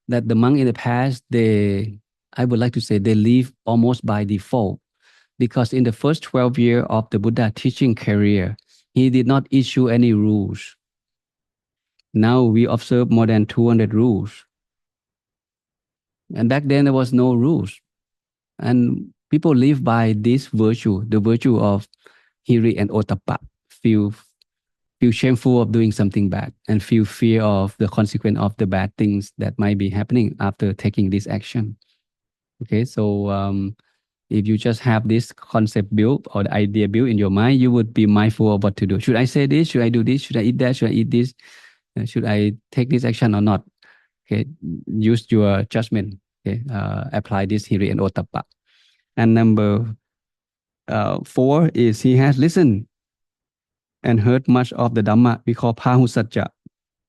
that the monk in the past, I would like to say, they live almost by default. Because in the first 12 years of the Buddha teaching career, he did not issue any rules. Now we observe more than 200 rules. And back then there was no rules. And people live by this virtue, the virtue of hiri and otapa, feel shameful of doing something bad and feel fear of the consequence of the bad things that might be happening after taking this action. Okay, so if you just have this concept built or the idea built in your mind, you would be mindful of what to do. Should I say this? Should I do this? Should I eat that? Should I eat this? Should I take this action or not? Okay, use your judgment. Okay, apply this hiri and otapa. And number 4 is he has listened and heard much of the Dhamma we call Pahusatja.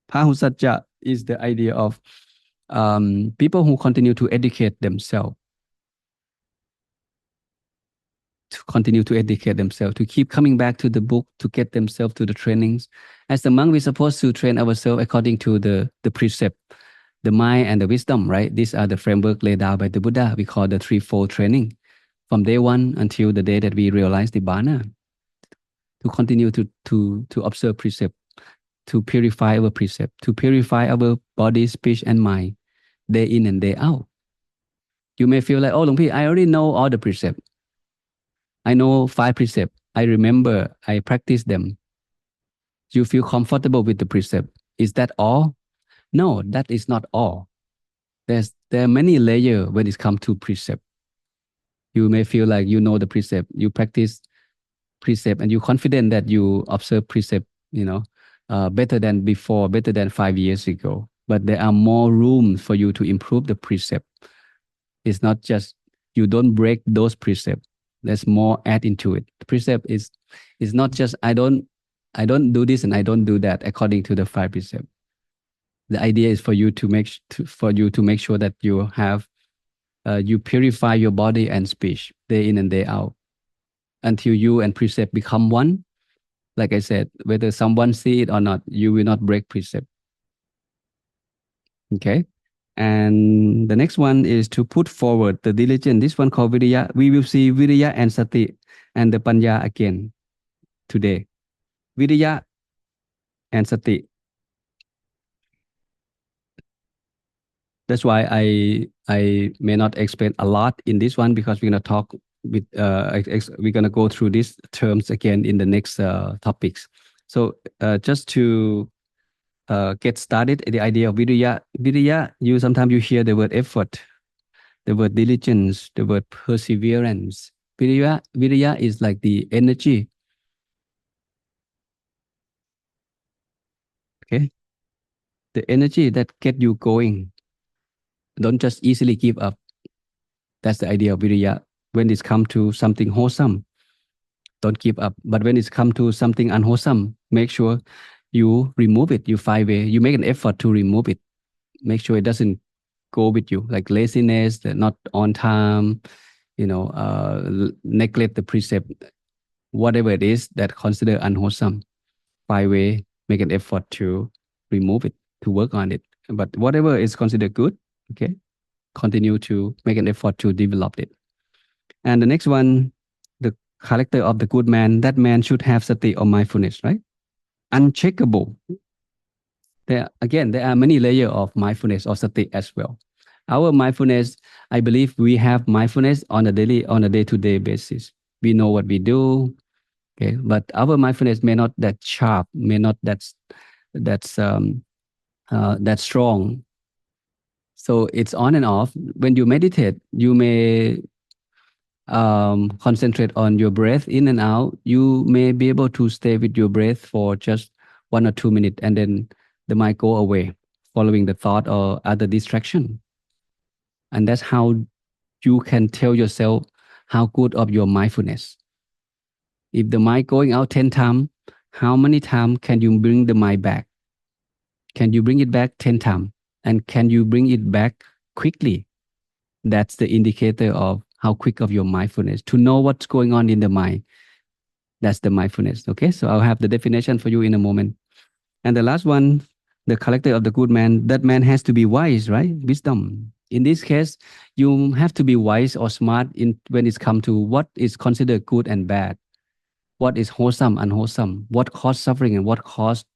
Pahusatja is the idea of people who continue to educate themselves, to keep coming back to the book, to get themselves to the trainings. As the monk, we're supposed to train ourselves according to the precept, the mind and the wisdom, right? These are the framework laid out by the Buddha. We call the threefold training from day one until the day that we realize the Nibbana, to continue to observe precept, to purify our precept, to purify our body, speech, and mind, day in and day out. You may feel like, oh, Luang Pi, I already know all the precepts. I know 5 precepts. I remember, I practice them. You feel comfortable with the precept. Is that all? No, that is not all. There are many layers when it comes to precept. You may feel like you know the precept, you practice precept, and you're confident that you observe precept, better than before, better than 5 years ago. But there are more room for you to improve the precept. It's not just you don't break those precepts. There's more add into it. The precept is not just I don't do this and I don't do that according to the 5 precepts. The idea is for you to make sure that you have you purify your body and speech day in and day out until you and precept become one. Like I said, whether someone see it or not, you will not break precept. Okay. And the next one is to put forward the diligence. This one called Viriya. We will see Viriya and Sati and the Panya again today. Viriya and Sati. That's why I may not explain a lot in this one because we're going to talk we're gonna go through these terms again in the next topics. So just to get started, the idea of virya, you sometimes you hear the word effort, the word diligence, the word perseverance. Virya is like the energy. Okay, the energy that get you going. Don't just easily give up. That's the idea of virya. When it's come to something wholesome, don't give up. But when it's come to something unwholesome, make sure you remove it. You find way. You make an effort to remove it. Make sure it doesn't go with you, like laziness, not on time, neglect the precept, whatever it is that consider unwholesome. Find way, make an effort to remove it, to work on it. But whatever is considered good, okay, continue to make an effort to develop it. And the next one, the character of the good man, that man should have sati or mindfulness, right? Uncheckable. There are many layers of mindfulness or sati as well. Our mindfulness, I believe we have mindfulness on a day-to-day basis. We know what we do, okay, but our mindfulness may not that sharp, may not that's that strong. So it's on and off. When you meditate, you may concentrate on your breath in and out. You may be able to stay with your breath for just 1 or 2 minutes, and then the mind go away, following the thought or other distraction. And that's how you can tell yourself how good of your mindfulness. If the mind going out 10 times, how many times can you bring the mind back? Can you bring it back 10 times? And can you bring it back quickly? That's the indicator of how quick of your mindfulness. To know what's going on in the mind, that's the mindfulness. Okay, so I'll have the definition for you in a moment. And the last one, the character of the good man, that man has to be wise, right? Wisdom. In this case, you have to be wise or smart in when it's come to what is considered good and bad, what is wholesome, unwholesome, what caused suffering and what caused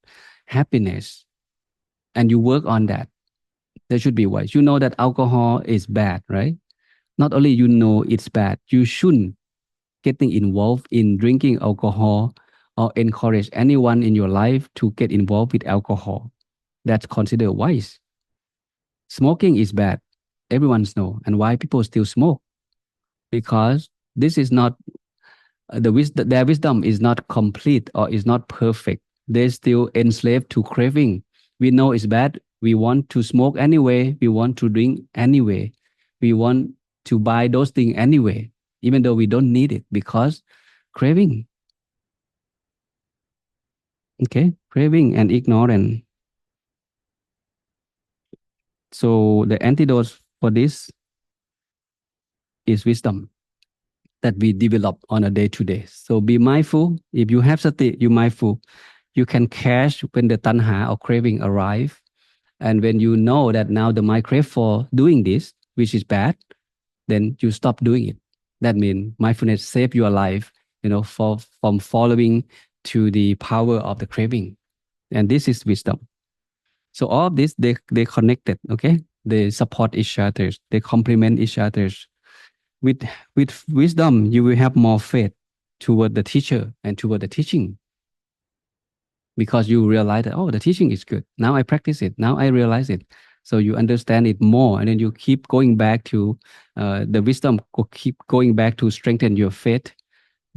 happiness. And you work on that. There should be wise. You know that alcohol is bad, right? Not only you know it's bad, you shouldn't getting involved in drinking alcohol or encourage anyone in your life to get involved with alcohol. That's considered wise. Smoking is bad. Everyone knows. And why people still smoke? Because this is not their wisdom is not complete or is not perfect. They're still enslaved to craving. We know it's bad. We want to smoke anyway. We want to drink anyway. We want to buy those things anyway, even though we don't need it because craving. Okay, craving and ignorance. So the antidote for this is wisdom that we develop on a day to day. So be mindful. If you have sati, you mindful. You can catch when the tanha or craving arrive. And when you know that now the mind crave for doing this, which is bad, then you stop doing it. That means mindfulness save your life, from following to the power of the craving. And this is wisdom. So all of this, they connected, okay? They support each other. They complement each other. With, with wisdom, you will have more faith toward the teacher and toward the teaching because you realize that, oh, the teaching is good. Now I practice it. Now I realize it. So you understand it more. And then you keep going back to the wisdom, keep going back to strengthen your faith.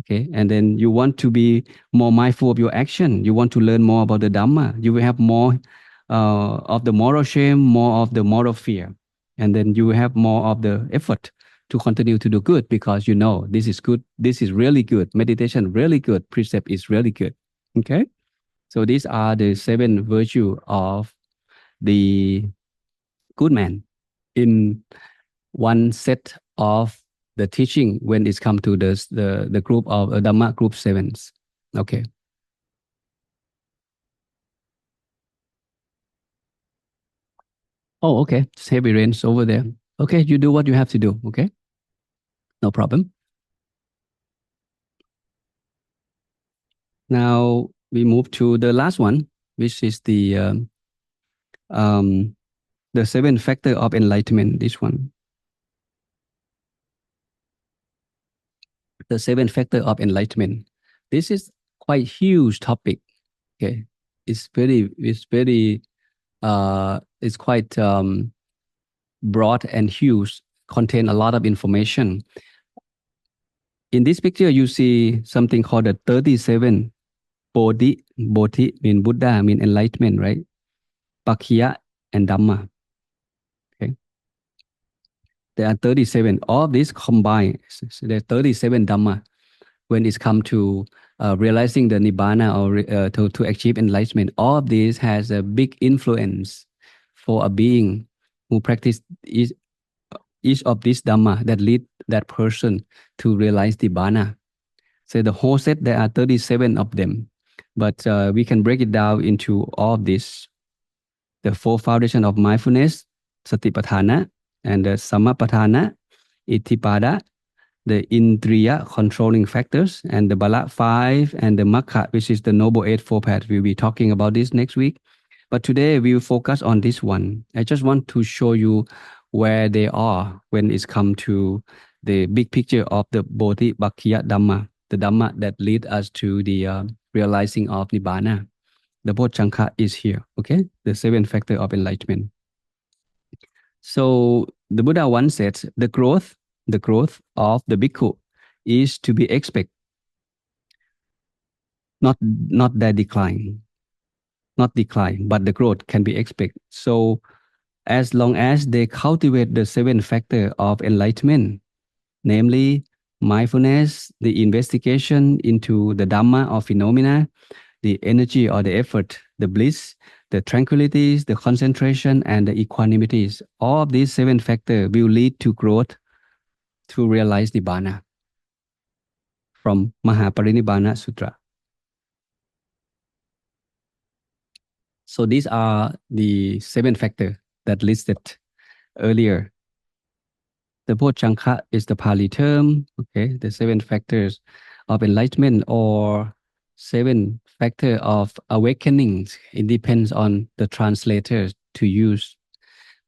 Okay. And then you want to be more mindful of your action. You want to learn more about the Dhamma. You will have more of the moral shame, more of the moral fear. And then you will have more of the effort to continue to do good because you know this is good. This is really good. Meditation, really good. Precept is really good. Okay. So these are the 7 virtues of the good man in one set of the teaching when it's come to the group of Dhamma group 7s. Okay. Oh, okay. It's heavy rains over there. Okay, you do what you have to do. Okay, no problem. Now we move to the last one, which is um, the 7 factor of enlightenment. This one. the seven factor of enlightenment. This is quite huge topic. Okay, it's quite broad and huge, contain a lot of information. In this picture, you see something called the 37 Bodhi. Bodhi mean Buddha, mean enlightenment, right? Pakya and Dhamma. Okay, there are 37. All of these combined, so there are 37 Dhamma when it's come to realizing the Nibbana or to achieve enlightenment. All of this has a big influence for a being who practice each of these Dhamma that lead that person to realize Nibbana. So the whole set, there are 37 of them. But we can break it down into all of this. The four foundation of mindfulness, Satipatthana, and the Samapatthana, Itipada, the Indriya controlling factors, and the Bala 5, and the Makha, which is the Noble Eightfold Path. We'll be talking about this next week. But today we will focus on this one. I just want to show you where they are when it's come to the big picture of the Bodhi Bhakya Dhamma, the Dhamma that lead us to the realizing of Nibbana. The Bodhchanka is here, okay? The seven factor of enlightenment. So the Buddha once said, the growth of the bhikkhu is to be expected, not their decline, but the growth can be expected. So as long as they cultivate the seven factor of enlightenment, namely mindfulness, the investigation into the Dhamma or phenomena, the energy or the effort, the bliss, the tranquilities, the concentration, and the equanimities, all of these seven factors will lead to growth to realize Nibbana from Mahaparinibbana Sutra. So these are the seven factors that listed earlier. The Bodhchanka is the Pali term, okay, the seven factors of enlightenment or seven factor of awakenings. It depends on the translators to use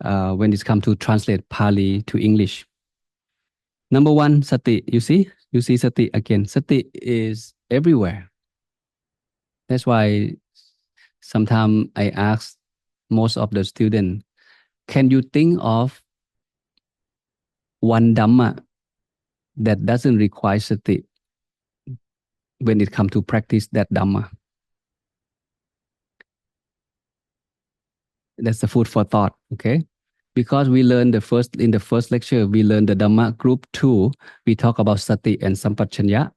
when it's come to translate Pali to English. Number one, sati. You see sati again. Sati is everywhere. That's why sometimes I ask most of the students, can you think of one Dhamma that doesn't require sati when it comes to practice that Dhamma? That's the food for thought, okay? Because we learned in the first lecture, we learned the Dhamma group 2, we talk about sati and sampachanya.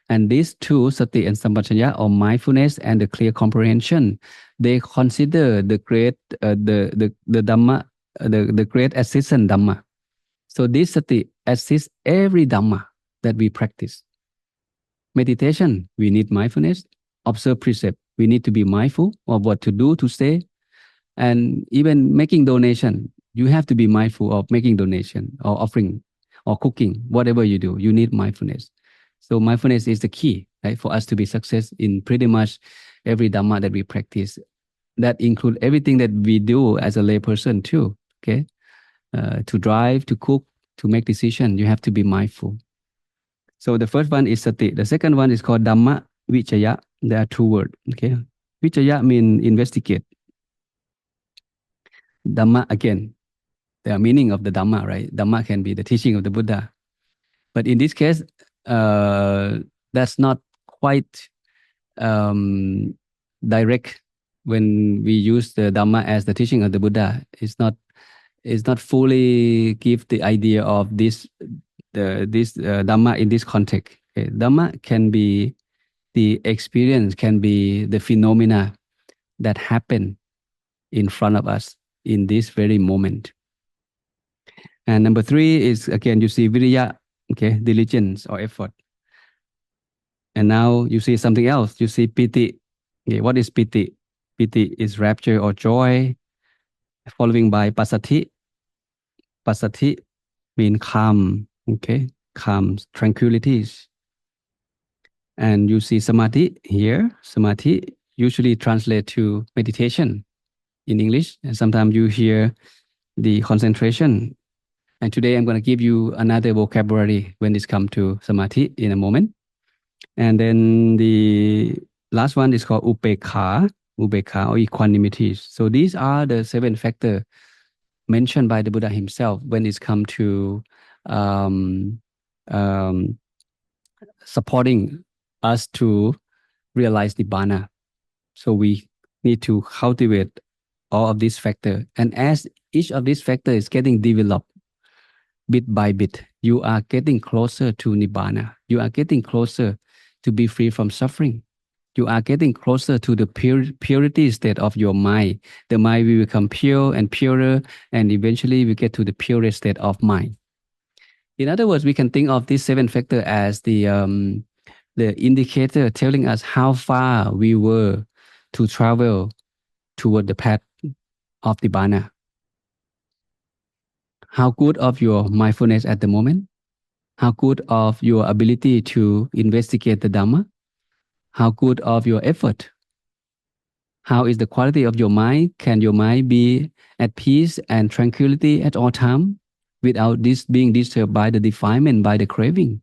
And these two, sati and sampachanya, or mindfulness and the clear comprehension, they consider the great the Dhamma, the great assistant Dhamma. So this sati assists every Dhamma that we practice. Meditation, we need mindfulness. Observe precept, we need to be mindful of what to do, to say. And even making donation, you have to be mindful of making donation or offering or cooking, whatever you do, you need mindfulness. So mindfulness is the key, right, for us to be success in pretty much every Dhamma that we practice. That includes everything that we do as a lay person too, okay? To drive, to cook, to make decision, you have to be mindful. So the first one is sati. The second one is called Dhamma Vichaya. There are two words, okay? Vichaya means investigate. Dhamma, again, the meaning of the Dhamma, right? Dhamma can be the teaching of the Buddha. But in this case, that's not quite direct when we use the Dhamma as the teaching of the Buddha. It's not fully give the idea of this Dhamma in this context. Okay? Dhamma can be the experience, can be the phenomena that happen in front of us in this very moment. And number 3 is, again, you see viriya, okay, diligence or effort. And now you see something else. You see piti. Okay, what is piti? Piti is rapture or joy, following by passathi. Passathi means calm, okay, calm, tranquilities. And you see samadhi here. Samadhi usually translate to meditation in English. And sometimes you hear the concentration. And today I'm going to give you another vocabulary when it comes to samadhi in a moment. And then the last one is called upekha or equanimity. So these are the 7 factors mentioned by the Buddha himself when it's come to um, um, supporting us to realize Nibbana. So we need to cultivate all of these factors. And as each of these factors is getting developed bit by bit, you are getting closer to Nibbana. You are getting closer to be free from suffering. You are getting closer to the purity state of your mind. The mind will become pure and purer, and eventually we get to the purest state of mind. In other words, we can think of these 7 factors as the indicator telling us how far we were to travel toward the path of Nibbana. How good of your mindfulness at the moment? How good of your ability to investigate the Dhamma? How good of your effort? How is the quality of your mind? Can your mind be at peace and tranquility at all time without this being disturbed by the defilement, by the craving?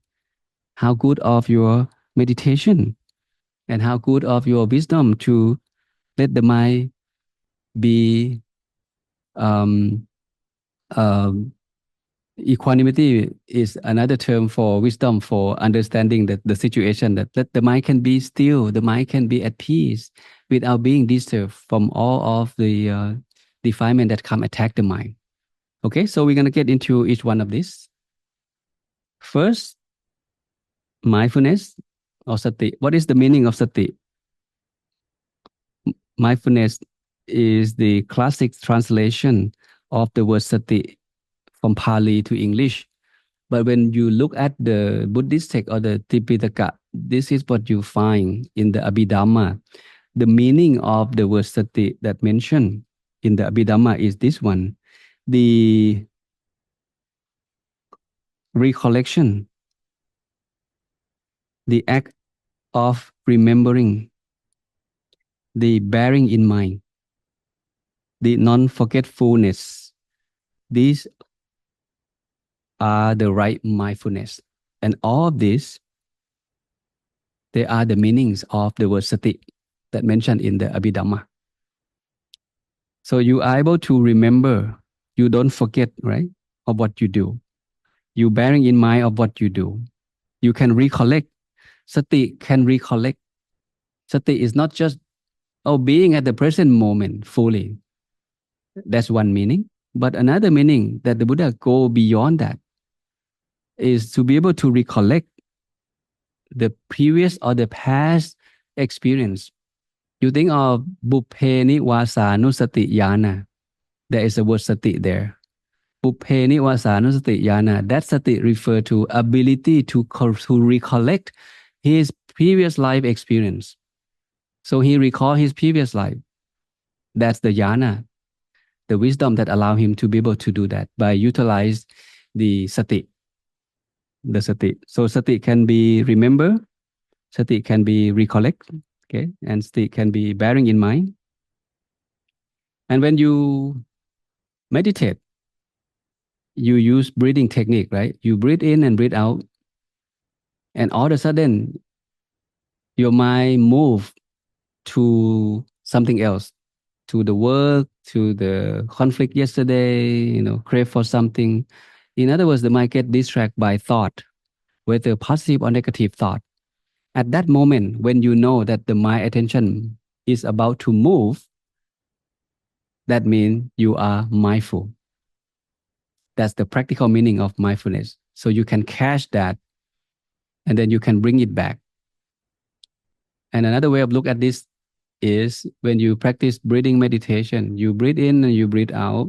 How good of your meditation? And how good of your wisdom to let the mind be um, um, equanimity is another term for wisdom, for understanding that the situation, that the mind can be still, the mind can be at peace without being disturbed from all of the defilement that come attack the mind. Okay, so we're going to get into each one of these. First, mindfulness or sati. What is the meaning of sati? Mindfulness is the classic translation of the word sati from Pali to English. But when you look at the Buddhist text or the Tipitaka, this is what you find in the Abhidhamma. The meaning of the word sati that mentioned in the Abhidhamma is this one: the recollection, the act of remembering, the bearing in mind, the non-forgetfulness. These are the right mindfulness. And all of this, they are the meanings of the word sati that mentioned in the Abhidhamma. So you are able to remember, you don't forget, right, of what you do. You bearing in mind of what you do. You can recollect. Sati can recollect. Sati is not just, being at the present moment fully. That's one meaning. But another meaning that the Buddha go beyond that is to be able to recollect the previous or the past experience. You think of Bupphe Niwasanusati Yana. There is a word sati there. Bupphe Niwasanusati Yana. That sati refer to ability to recollect his previous life experience. So he recall his previous life. That's the yana, the wisdom that allow him to be able to do that by utilize the sati. The sati. So sati can be remember, sati can be recollect, okay, and sati can be bearing in mind. And when you meditate, you use breathing technique, right? You breathe in and breathe out, and all of a sudden, your mind move to something else, to the work, to the conflict yesterday, crave for something. In other words, the mind get distracted by thought, whether positive or negative thought. At that moment, when you know that the mind attention is about to move, that means you are mindful. That's the practical meaning of mindfulness. So you can catch that and then you can bring it back. And another way of look at this is when you practice breathing meditation, you breathe in and you breathe out.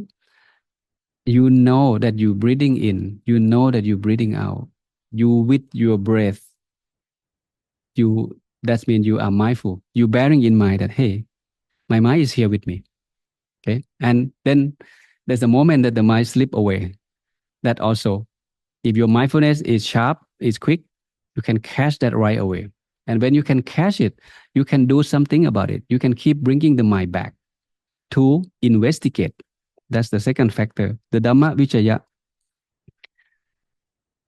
You know that you're breathing in, you know that you're breathing out. You with your breath, that means you are mindful. You bearing in mind that, hey, my mind is here with me. Okay. And then there's a moment that the mind slip away. That also, if your mindfulness is sharp, is quick, you can catch that right away. And when you can catch it, you can do something about it. You can keep bringing the mind back to investigate. That's the second factor, the Dhamma Vichaya.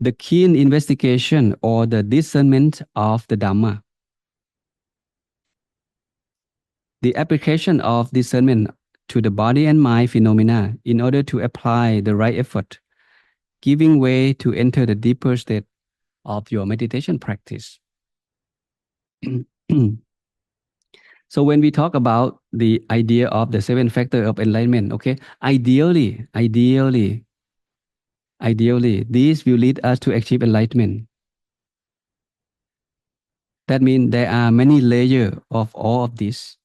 the keen investigation or the discernment of the Dhamma. The application of discernment to the body and mind phenomena in order to apply the right effort, giving way to enter the deeper state of your meditation practice. So when we talk about the idea of the seven factor of enlightenment, okay, ideally, this will lead us to achieve enlightenment. That means there are many layers of all of this.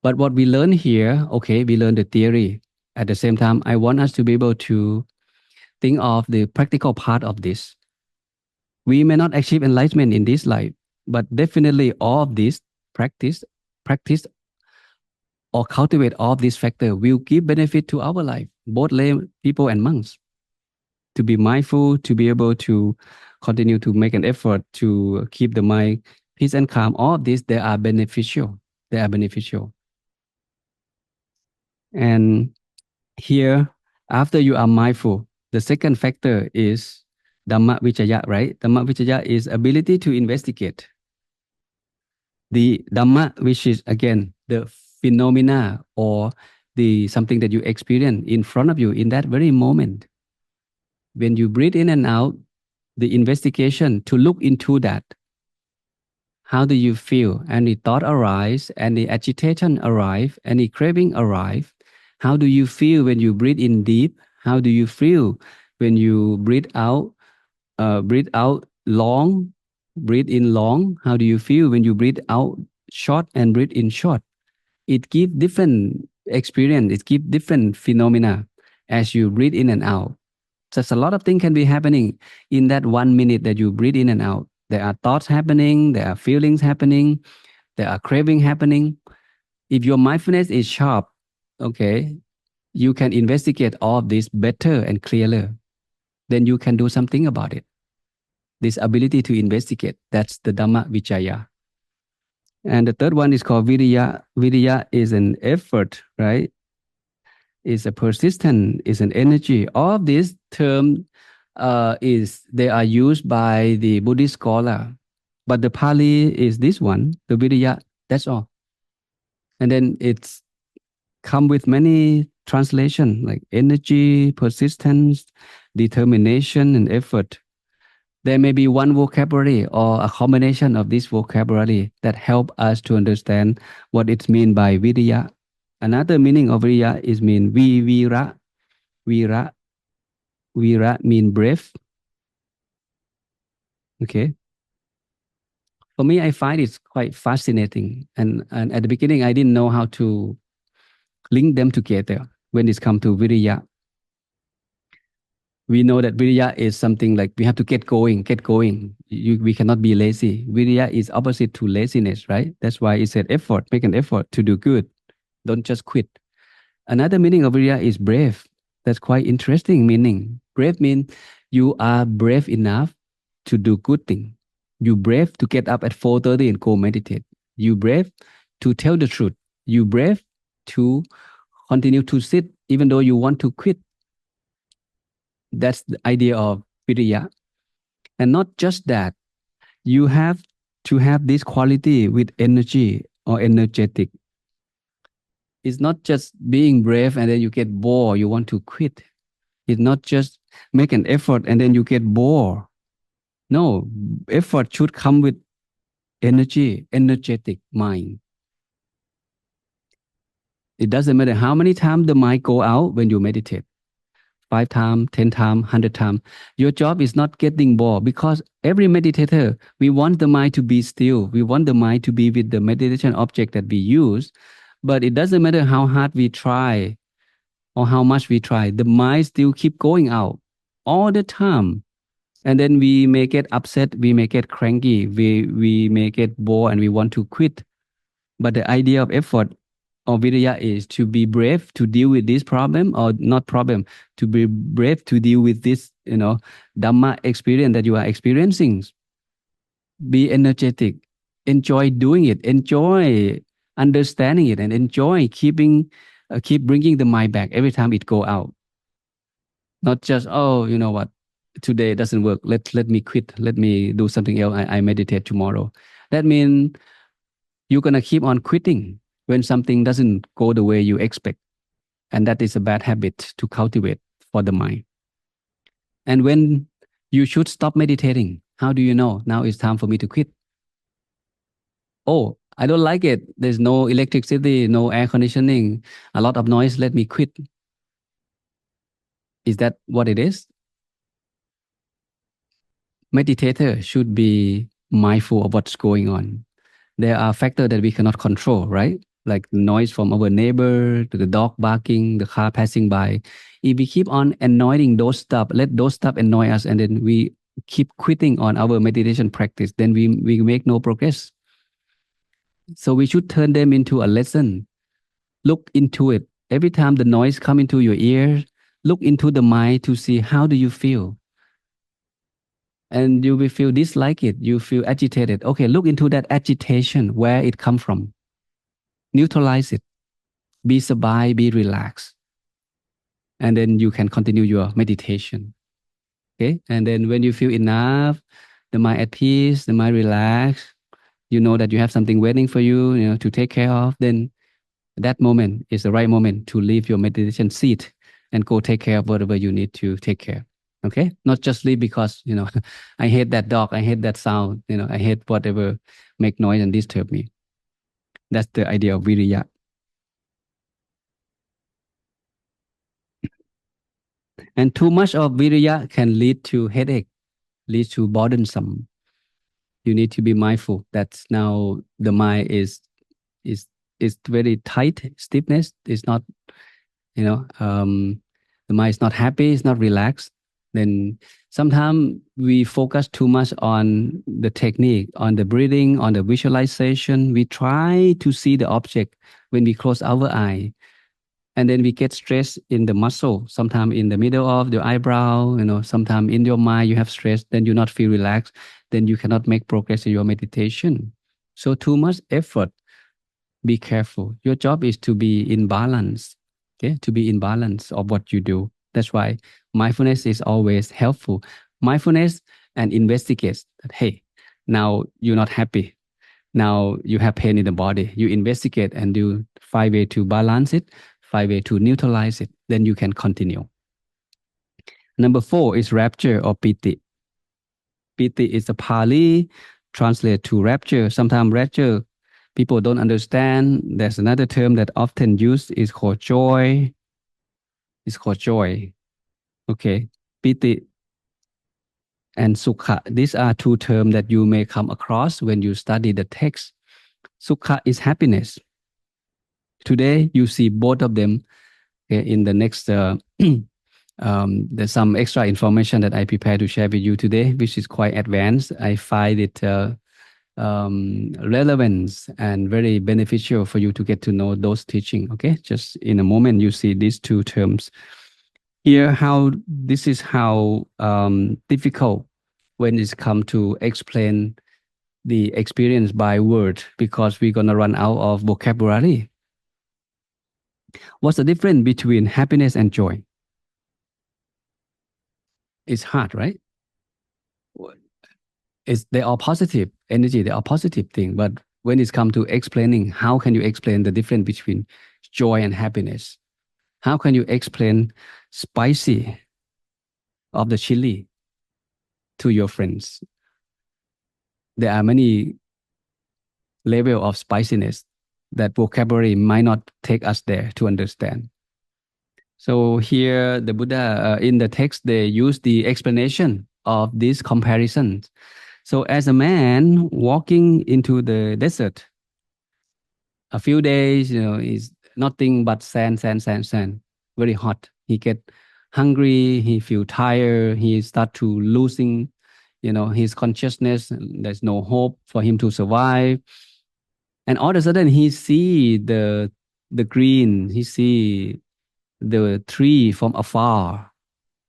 But what we learn here, okay, we learn the theory. At the same time, I want us to be able to think of the practical part of this. We may not achieve enlightenment in this life, but definitely all of this practice or cultivate all of these factors will give benefit to our life, both lay people and monks. To be mindful, to be able to continue to make an effort to keep the mind peace and calm, all of this, they are beneficial. They are beneficial. And here, after you are mindful, the second factor is Dhamma Vichaya, right? Dhamma Vichaya is ability to investigate. The Dhamma, which is again the phenomena or the something that you experience in front of you in that very moment. When you breathe in and out, the investigation to look into that. How do you feel? Any thought arise? Any agitation arrive? Any craving arrive? How do you feel when you breathe in deep? How do you feel when you breathe out? Breathe out long, breathe in long. How do you feel when you breathe out short and breathe in short? It gives different experience. It gives different phenomena as you breathe in and out. Such a lot of things can be happening in that 1 minute that you breathe in and out. There are thoughts happening, there are feelings happening, there are craving happening. If your mindfulness is sharp, okay, you can investigate all of this better and clearer. Then you can do something about it. This ability to investigate, that's the Dhamma Vichaya. And the third one is called Viriya. Viriya is an effort, right? Is a persistent, is an energy. All of these terms they are used by the Buddhist scholar, but the Pali is this one, the Viriya. That's all. And then it's come with many translation like energy, persistence, determination, and effort. There may be one vocabulary or a combination of this vocabulary that help us to understand what it means by Viriya. Another meaning of Viriya is mean vira. Vira. Vira mean brave. Okay. For me, I find it quite fascinating. And at the beginning, I didn't know how to link them together when it's come to Viriya. We know that Viriya is something like we have to get going. We cannot be lazy. Viriya is opposite to laziness, right? That's why it said effort, make an effort to do good. Don't just quit. Another meaning of Viriya is brave. That's quite interesting meaning. Brave means you are brave enough to do good thing. You brave to get up at 4:30 and go meditate. You brave to tell the truth. You brave to continue to sit even though you want to quit. That's the idea of Viriya. And not just that, you have to have this quality with energy or energetic. It's not just being brave and then you get bored, you want to quit. It's not just make an effort and then you get bored. No, effort should come with energy, energetic mind. It doesn't matter how many times the mind go out when you meditate. 5 times, 10 times, 100 times. Your job is not getting bored because every meditator, we want the mind to be still. We want the mind to be with the meditation object that we use. But it doesn't matter how hard we try or how much we try. The mind still keep going out all the time. And then we may get upset, we may get cranky, we may get bored and we want to quit. But the idea of effort or Virya is to be brave to deal with this problem or not problem, to be brave to deal with this, Dhamma experience that you are experiencing. Be energetic, enjoy doing it, enjoy understanding it, and enjoy keep bringing the mind back every time it go out. Not just, oh, you know what, today doesn't work. Let me quit. Let me do something else. I meditate tomorrow. That means you're gonna keep on quitting when something doesn't go the way you expect, and that is a bad habit to cultivate for the mind. And when you should stop meditating, how do you know now it's time for me to quit? Oh, I don't like it. There's no electricity, no air conditioning, a lot of noise. Let me quit. Is that what it is? Meditator should be mindful of what's going on. There are factors that we cannot control, right? Like noise from our neighbor, to the dog barking, the car passing by. If we keep on annoying those stuff, let those stuff annoy us, and then we keep quitting on our meditation practice, then we make no progress. So we should turn them into a lesson. Look into it. Every time the noise come into your ear, look into the mind to see how do you feel. And you will feel dislike it. You feel agitated. Okay, look into that agitation, where it come from. Neutralize it. Be sabai, be relaxed. And then you can continue your meditation. Okay. And then when you feel enough, the mind at peace, the mind relaxed, you know that you have something waiting for you, to take care of, then that moment is the right moment to leave your meditation seat and go take care of whatever you need to take care. Okay. Not just leave because, I hate that dog. I hate that sound. I hate whatever make noise and disturb me. That's the idea of viriya. And too much of viriya can lead to headache, lead to burdensome. You need to be mindful that now the mind is is very tight, stiffness. It's not, the mind is not happy, it's not relaxed. Then sometimes we focus too much on the technique, on the breathing, on the visualization. We try to see the object when we close our eye, and then we get stress in the muscle, sometimes in the middle of the eyebrow, sometimes in your mind you have stress, then you not feel relaxed, then you cannot make progress in your meditation. So too much effort, be careful. Your job is to be in balance. Okay, to be in balance of what you do. That's why mindfulness is always helpful. Mindfulness and investigate that, hey, now you're not happy, now you have pain in the body. You investigate and do five ways to balance it, five ways to neutralize it. Then you can continue. Number 4 is rapture or piti. Piti is a Pali translate to rapture. Sometimes rapture people don't understand. There's another term that often used is called joy. It's called joy. Okay. Piti and sukha. These are two terms that you may come across when you study the text. Sukha is happiness. Today, you see both of them. Okay, in the next, there's some extra information that I prepared to share with you today, which is quite advanced. I find it relevant and very beneficial for you to get to know those teaching. Okay, just in a moment, you see these two terms. Here, how this is how difficult when it's come to explain the experience by word, because we're gonna run out of vocabulary. What's the difference between happiness and joy? It's hard, right? They are positive energy, they are positive thing, but when it's come to explaining, how can you explain the difference between joy and happiness? How can you explain spicy of the chili to your friends? There are many level of spiciness that vocabulary might not take us there to understand. So here, the Buddha, in the text, they use the explanation of these comparisons. So as a man walking into the desert, a few days, is nothing but sand, sand, sand, sand, very hot. He get hungry, he feel tired, he start to losing, his consciousness. There's no hope for him to survive. And all of a sudden he see the green, he see the tree from afar.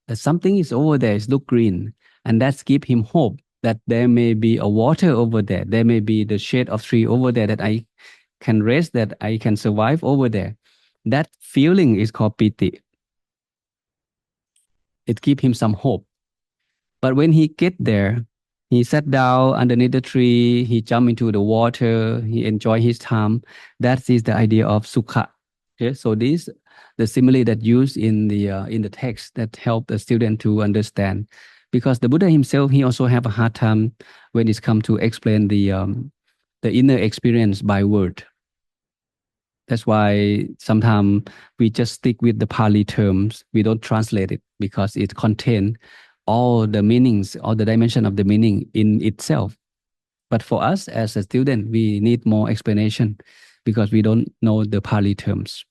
That something is over there, it look green. And that's give him hope that there may be a water over there. There may be the shade of tree over there that I can rest, that I can survive over there. That feeling is called piti. It gives him some hope. But when he get there, he sat down underneath the tree, he jumped into the water, he enjoyed his time. That is the idea of sukha. Okay, so this the simile that used in the text that help the student to understand, because the Buddha himself he also have a hard time when it's come to explain the inner experience by word. That's why sometimes we just stick with the Pali terms. We don't translate it because it contains all the meanings, all the dimension of the meaning in itself. But for us as a student, we need more explanation because we don't know the Pali terms.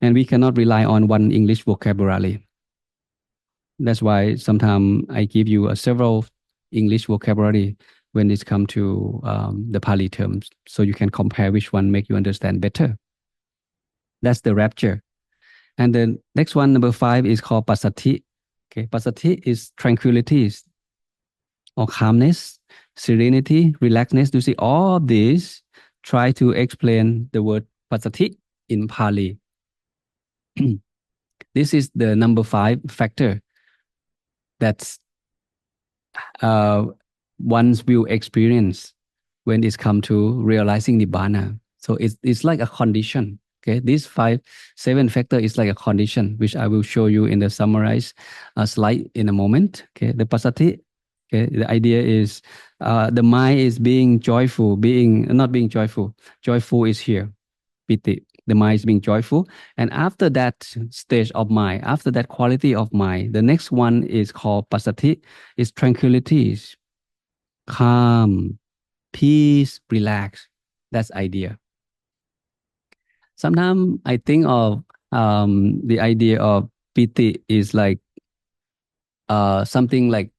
And we cannot rely on one English vocabulary. That's why sometimes I give you a several English vocabulary when it comes to the Pali terms, so you can compare which one make you understand better. That's the rapture. And the next one, number 5, is called pasati. Okay, pasati is tranquility or calmness, serenity, relaxedness. You see, all this try to explain the word pasati in Pali. This is the number 5 factor that's one's will experience when it's come to realizing nibbana. So it's like a condition. Okay, these 7 factor is like a condition, which I will show you in the summarized slide in a moment. Okay, the pasati. Okay, the idea is the mind is being joyful, being not being joyful. Joyful is here, piti. The mind is being joyful, and after that stage of mind, after that quality of mind, the next one is called pasati, is tranquility, calm, peace, relax. That's idea. Sometimes I think of the idea of piti is like something like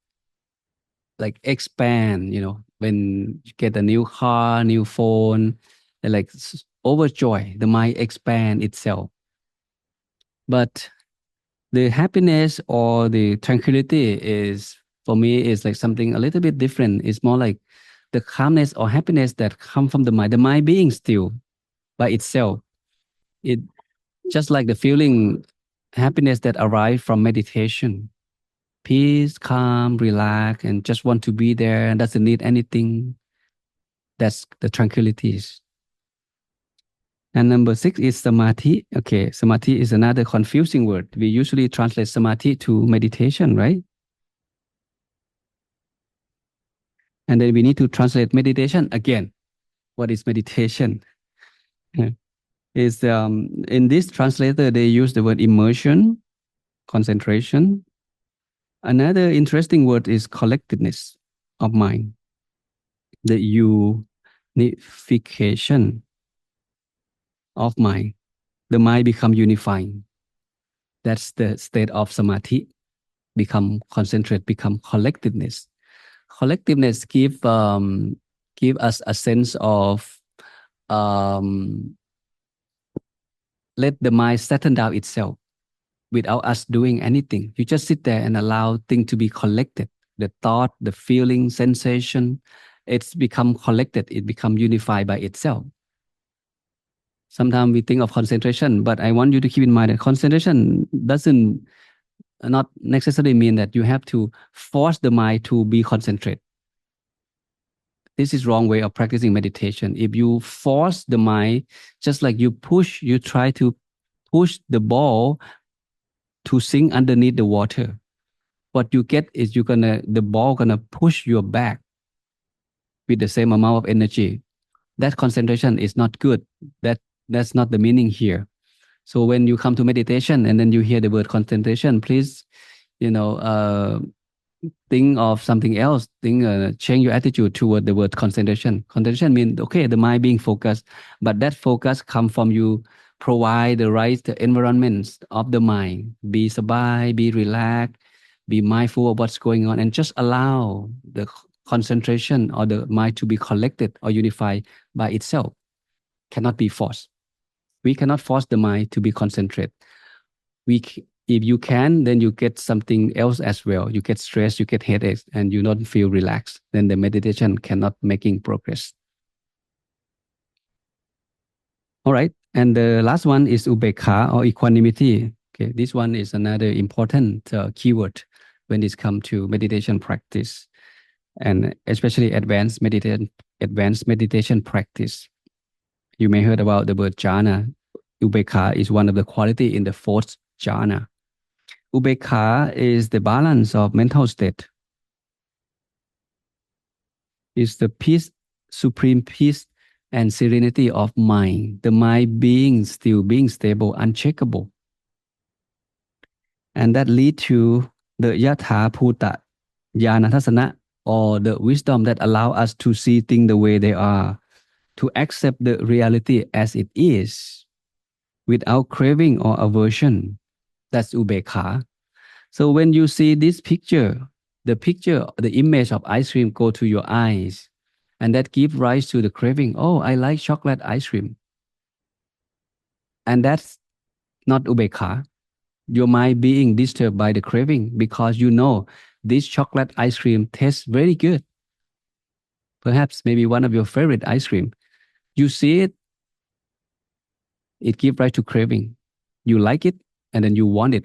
expand. You know, when you get a new car, new phone, and like overjoy, the mind expand itself. But the happiness or the tranquility is for me is like something a little bit different. It's more like the calmness or happiness that come from the mind being still by itself. It just like the feeling happiness that arrive from meditation, peace, calm, relax, and just want to be there and doesn't need anything. That's the tranquilities. And number 6 is samadhi. Okay, samadhi is another confusing word. We usually translate samadhi to meditation, right? And then we need to translate meditation again. What is meditation? Is in this translator they use the word immersion, concentration. Another interesting word is collectedness of mind, the unification of mind. The mind become unifying. That's the state of samadhi. Become concentrate, become collectiveness. Collectiveness give us a sense of let the mind settle down itself without us doing anything. You just sit there and allow things to be collected. The thought, the feeling, sensation, it's become collected. It become unified by itself. Sometimes we think of concentration, but I want you to keep in mind that concentration doesn't not necessarily mean that you have to force the mind to be concentrated. This is wrong way of practicing meditation. If you force the mind, just like you try to push the ball to sink underneath the water. What you get is the ball gonna push your back with the same amount of energy. That concentration is not good. That's not the meaning here. So when you come to meditation and then you hear the word concentration, please, you know, think of something else. Change your attitude toward the word concentration. Concentration means okay, the mind being focused, but that focus come from you provide the right environments of the mind. Be sabai, be relaxed, be mindful of what's going on, and just allow the concentration or the mind to be collected or unified by itself. Cannot be forced. We cannot force the mind to be concentrated. If you can, then you get something else as well. You get stress, you get headaches, and you don't feel relaxed. Then the meditation cannot making progress. All right. And the last one is ubekha or equanimity. Okay, this one is another important keyword when it comes to meditation practice, and especially advanced meditation practice. You may heard about the word jhana. Ubekha is one of the quality in the fourth jhana. Ubekha is the balance of mental state. It's the peace, supreme peace and serenity of mind. The mind being still, being stable, uncheckable. And that lead to the yatha bhuta jnana tasana, or the wisdom that allow us to see things the way they are, to accept the reality as it is without craving or aversion. That's ubekha. So when you see this picture, the image of ice cream go to your eyes, and that give rise to the craving. Oh, I like chocolate ice cream. And that's not ubekha. Your mind being disturbed by the craving because you know this chocolate ice cream tastes very good. Perhaps maybe one of your favorite ice cream. You see it, it gives rise to craving. You like it, and then you want it.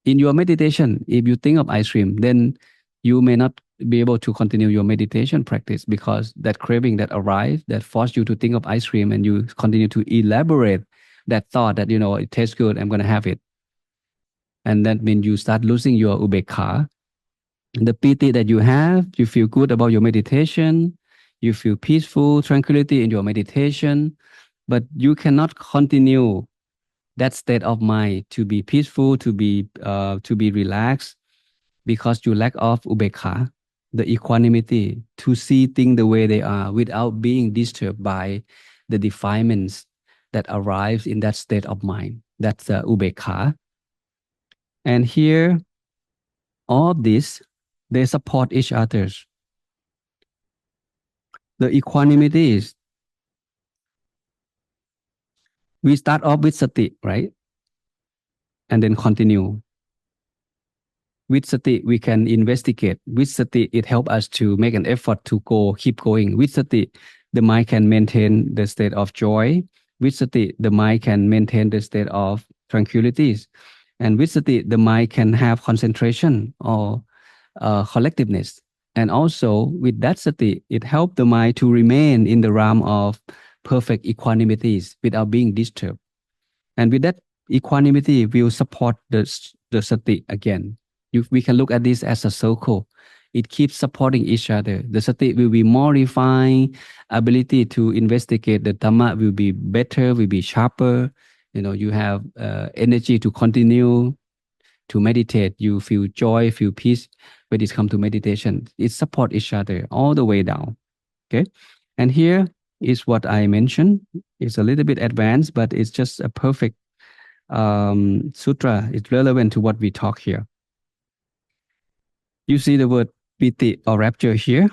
In your meditation, if you think of ice cream, then you may not be able to continue your meditation practice because that craving that arrives, that force you to think of ice cream, and you continue to elaborate that thought that, it tastes good, I'm going to have it. And that means you start losing your ubekha, the piti that you have. You feel good about your meditation, you feel peaceful, tranquility in your meditation, but you cannot continue that state of mind to be peaceful, to be relaxed, because you lack of ubekha, the equanimity to see things the way they are without being disturbed by the defilements that arrives in that state of mind. That's ubekha. And here, all of this, they support each other. The equanimity is, we start off with sati, right? And then continue. With sati, we can investigate. With sati, it helps us to make an effort to keep going. With sati, the mind can maintain the state of joy. With sati, the mind can maintain the state of tranquility. And with sati, the mind can have concentration or collectiveness. And also, with that sati, it helps the mind to remain in the realm of perfect equanimities without being disturbed. And with that equanimity, will support the sati again. We can look at this as a circle. It keeps supporting each other. The sati will be more refined, ability to investigate the Dhamma will be better, will be sharper. You have energy to continue to meditate. You feel joy, feel peace when it comes to meditation. It supports each other all the way down. Okay. And here is what I mentioned. It's a little bit advanced, but it's just a perfect sutra. It's relevant to what we talk here. You see the word piti or rapture here.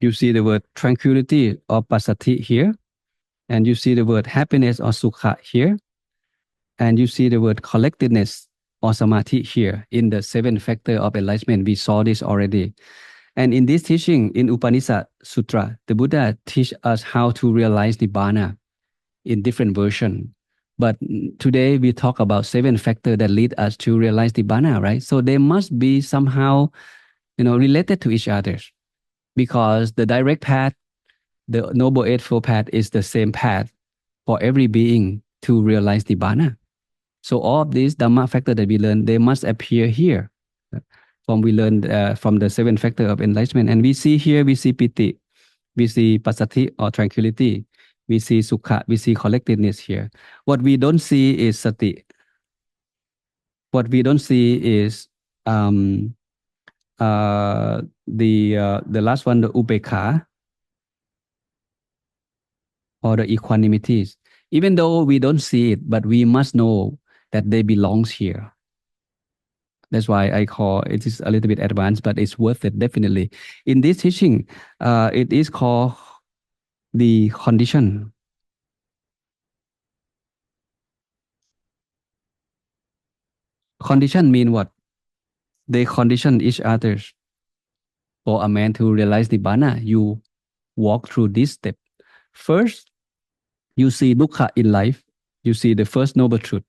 You see the word tranquility or passathi here. And you see the word happiness or sukha here. And you see the word collectedness or samadhi here in the seven factor of enlightenment. We saw this already. And in this teaching, in Upanishad Sutra, the Buddha teach us how to realize Nibbana in different version. But today we talk about seven factors that lead us to realize Nibbana, right? So they must be somehow, related to each other, because the direct path, the Noble Eightfold Path, is the same path for every being to realize Nibbana. So all of these Dhamma factors that we learn, they must appear here. We learned from the seven factors of enlightenment. And we see here, we see piti, we see passathi or tranquility, we see sukha, we see collectedness here. What we don't see is sati. What we don't see is the last one, the ubekha, or the equanimities. Even though we don't see it, but we must know that they belongs here. That's why I call it is a little bit advanced, but it's worth it definitely. In this teaching, it is called the condition. Condition mean what? They condition each other. For a man to realize Nibbana, you walk through this step. First, you see dukkha in life. You see the first noble truth.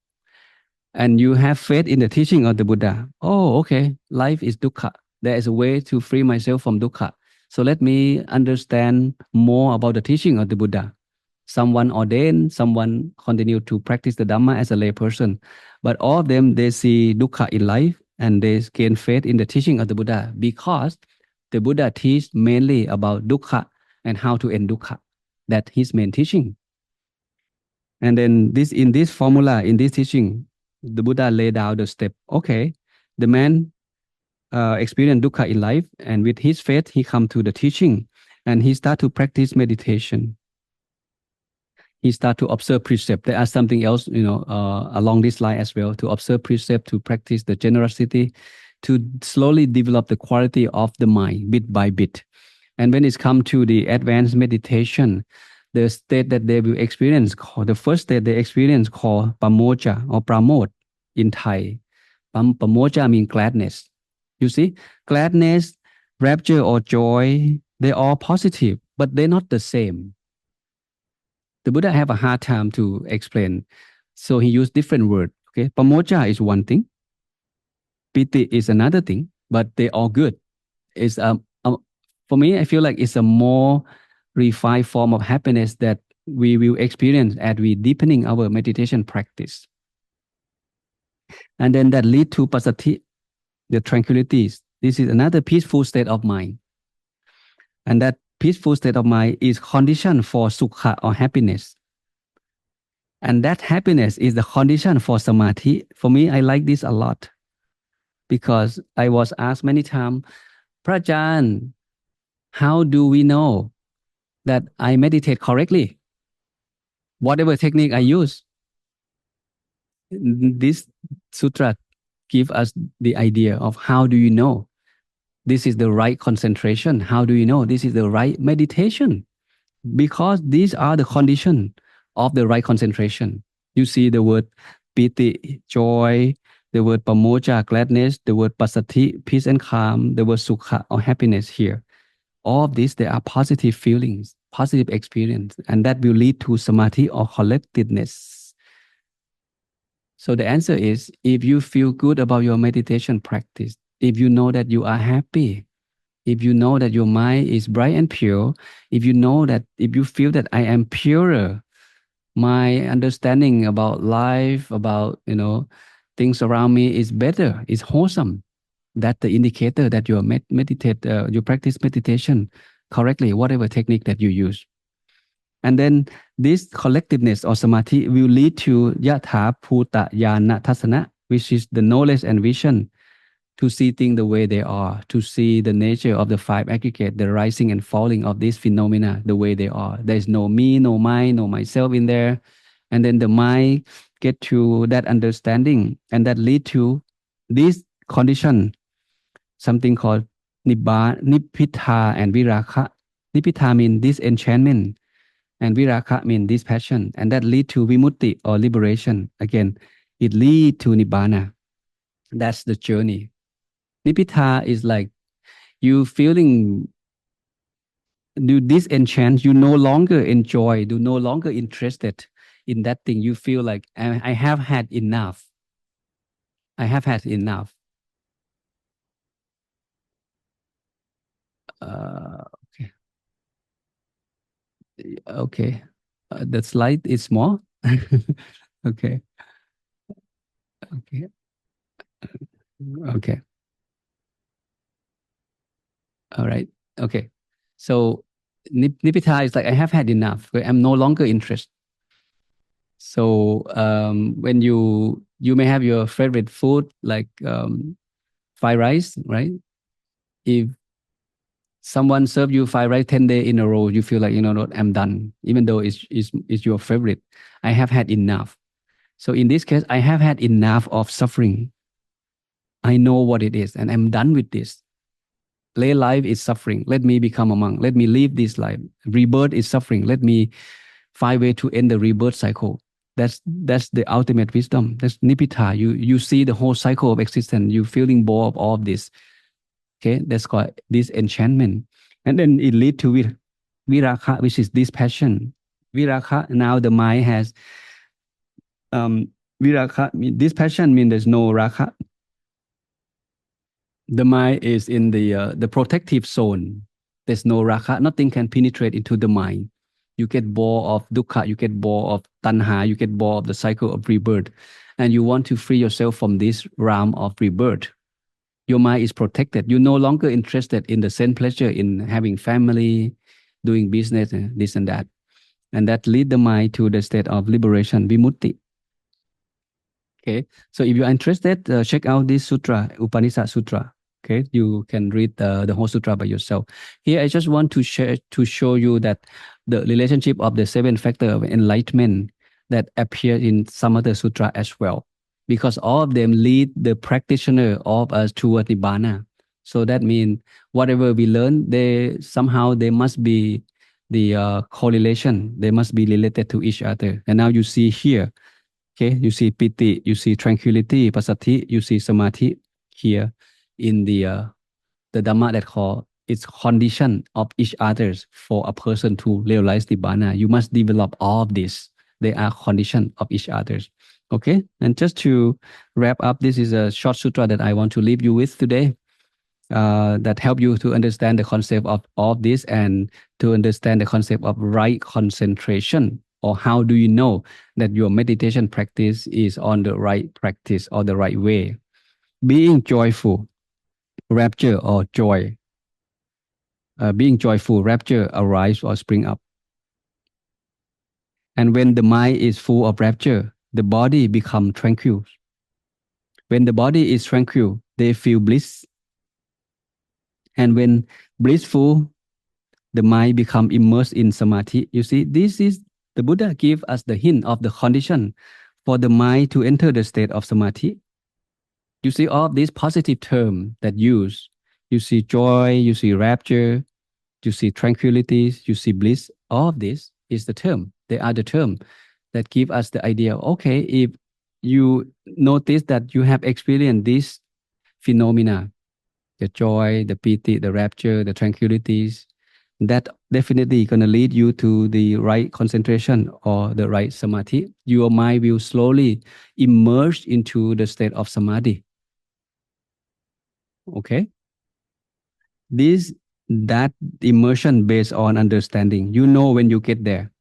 and you have faith in the teaching of the Buddha. Oh, okay, life is dukkha. There is a way to free myself from dukkha. So let me understand more about the teaching of the Buddha. Someone ordained, someone continued to practice the Dhamma as a lay person. But all of them, they see dukkha in life and they gain faith in the teaching of the Buddha because the Buddha teach mainly about dukkha and how to end dukkha. That's his main teaching. And then this in this formula, in this teaching, the Buddha laid out the step. Okay, the man experienced dukkha in life, and with his faith, he come to the teaching, and he start to practice meditation. He start to observe precept. There are something else, along this line as well, to observe precept, to practice the generosity, to slowly develop the quality of the mind bit by bit. And when it's come to the advanced meditation, the state that they will experience, the first state they experience called pamoja or pramod in Thai. Pamoja means gladness. You see, gladness, rapture or joy, they're all positive, but they're not the same. The Buddha have a hard time to explain. So he used different word. Okay. Pamoja is one thing. Piti is another thing, but they all good. It's for me, I feel like it's a more refined form of happiness that we will experience as we deepening our meditation practice. And then that lead to pasati, the tranquilities. This is another peaceful state of mind. And that peaceful state of mind is condition for sukha or happiness. And that happiness is the condition for samadhi. For me, I like this a lot because I was asked many times, Prajan, how do we know that I meditate correctly? Whatever technique I use, this sutra give us the idea of how do you know this is the right concentration? How do you know this is the right meditation? Because these are the conditions of the right concentration. You see the word piti, joy, the word pamoja, gladness, the word pasati, peace and calm, the word sukha or happiness here. All of these, they are positive feelings, positive experience, and that will lead to samadhi or collectedness. So the answer is, if you feel good about your meditation practice, if you know that you are happy, if you know that your mind is bright and pure, if you feel that I am purer, my understanding about life, about things around me is better, is wholesome. That's the indicator that you you practice meditation correctly, whatever technique that you use. And then this collectiveness or samadhi will lead to yatha bhuta yana tasana, which is the knowledge and vision to see things the way they are, to see the nature of the five aggregate, the rising and falling of these phenomena the way they are. There is no me, no mine, no myself in there. And then the mind get to that understanding, and that lead to this condition, something called nibbita and viraka. Nibbita means disenchantment, and viraka means dispassion, and that lead to vimutti or liberation. Again, it lead to nibbana. That's the journey. Nibbita is like you feeling, you disenchant, you no longer enjoy, you no longer interested in that thing. You feel like I have had enough. I have had enough. Okay. Okay. The slide is small. Okay. Okay. Okay. All right. Okay. So Nibbita is like I have had enough. I'm no longer interested. So when you may have your favorite food like fried rice, right? If someone serve you fried rice 10 days in a row, you feel like, you know what, I'm done. Even though it's your favorite. I have had enough. So in this case, I have had enough of suffering. I know what it is and I'm done with this. Lay life is suffering. Let me become a monk. Let me live this life. Rebirth is suffering. Let me find a way to end the rebirth cycle. That's the ultimate wisdom. That's nibbita. You see the whole cycle of existence. You feeling bored of all of this. Okay, that's called disenchantment. And then it leads to viraka, which is dispassion. Viraka, now the mind has Viraka, this passion means there's no raka. The mind is in the protective zone. There's no raka. Nothing can penetrate into the mind. You get bored of dukkha. You get bored of tanha. You get bored of the cycle of rebirth, and you want to free yourself from this realm of rebirth. Your mind is protected. You're no longer interested in the sense pleasure, in having family, doing business, this and that, and that lead the mind to the state of liberation, vimutti. Okay, so if you are interested, check out this sutra, Upanishad Sutra. Okay, you can read the whole sutra by yourself. Here, I just want to share to show you that the relationship of the seven factor of enlightenment that appear in some other sutra as well, because all of them lead the practitioner of us toward nibbana. So that means whatever we learn, they somehow they must be the correlation. They must be related to each other. And now you see here. Okay, you see piti, you see tranquility, passathi, you see samadhi here in the Dhamma that call it's condition of each others for a person to realize Nibbana. You must develop all of this. They are condition of each others. Okay, and just to wrap up, this is a short sutra that I want to leave you with today that help you to understand the concept of all of this and to understand the concept of right concentration, or how do you know that your meditation practice is on the right practice or the right way. Being joyful, rapture or joy. Being joyful, rapture arise or spring up. And when the mind is full of rapture, the body become tranquil. When the body is tranquil, they feel bliss. And when blissful, the mind become immersed in samadhi. You see, this is the Buddha give us the hint of the condition for the mind to enter the state of samadhi. You see all these positive terms that use. You see joy, you see rapture, you see tranquility, you see bliss. All of this is the term. They are the term that give us the idea. Okay, if you notice that you have experienced this phenomena, the joy, the piti, the rapture, the tranquilities, that definitely going to lead you to the right concentration or the right samadhi. Your mind will slowly immerse into the state of samadhi. Okay, this that immersion based on understanding. You know when you get there.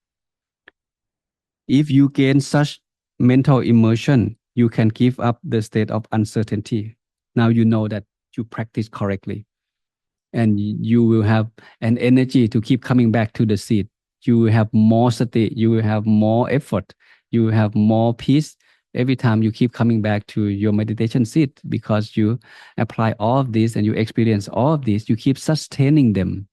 If you gain such mental immersion, you can give up the state of uncertainty. Now you know that you practice correctly, and you will have an energy to keep coming back to the seat. You will have more sati, you will have more effort, you will have more peace every time you keep coming back to your meditation seat, because you apply all of this and you experience all of this, you keep sustaining them.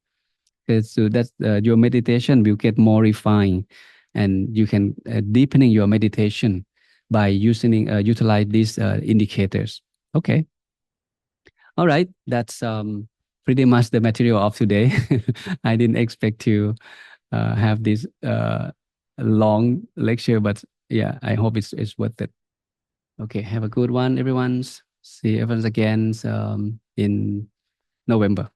So that your meditation will get more refined, and you can deepening your meditation by using utilize these indicators. Okay. All right, that's pretty much the material of today. I didn't expect to have this long lecture, but yeah, I hope it's worth it. Okay, have a good one, everyone. See everyone again in November.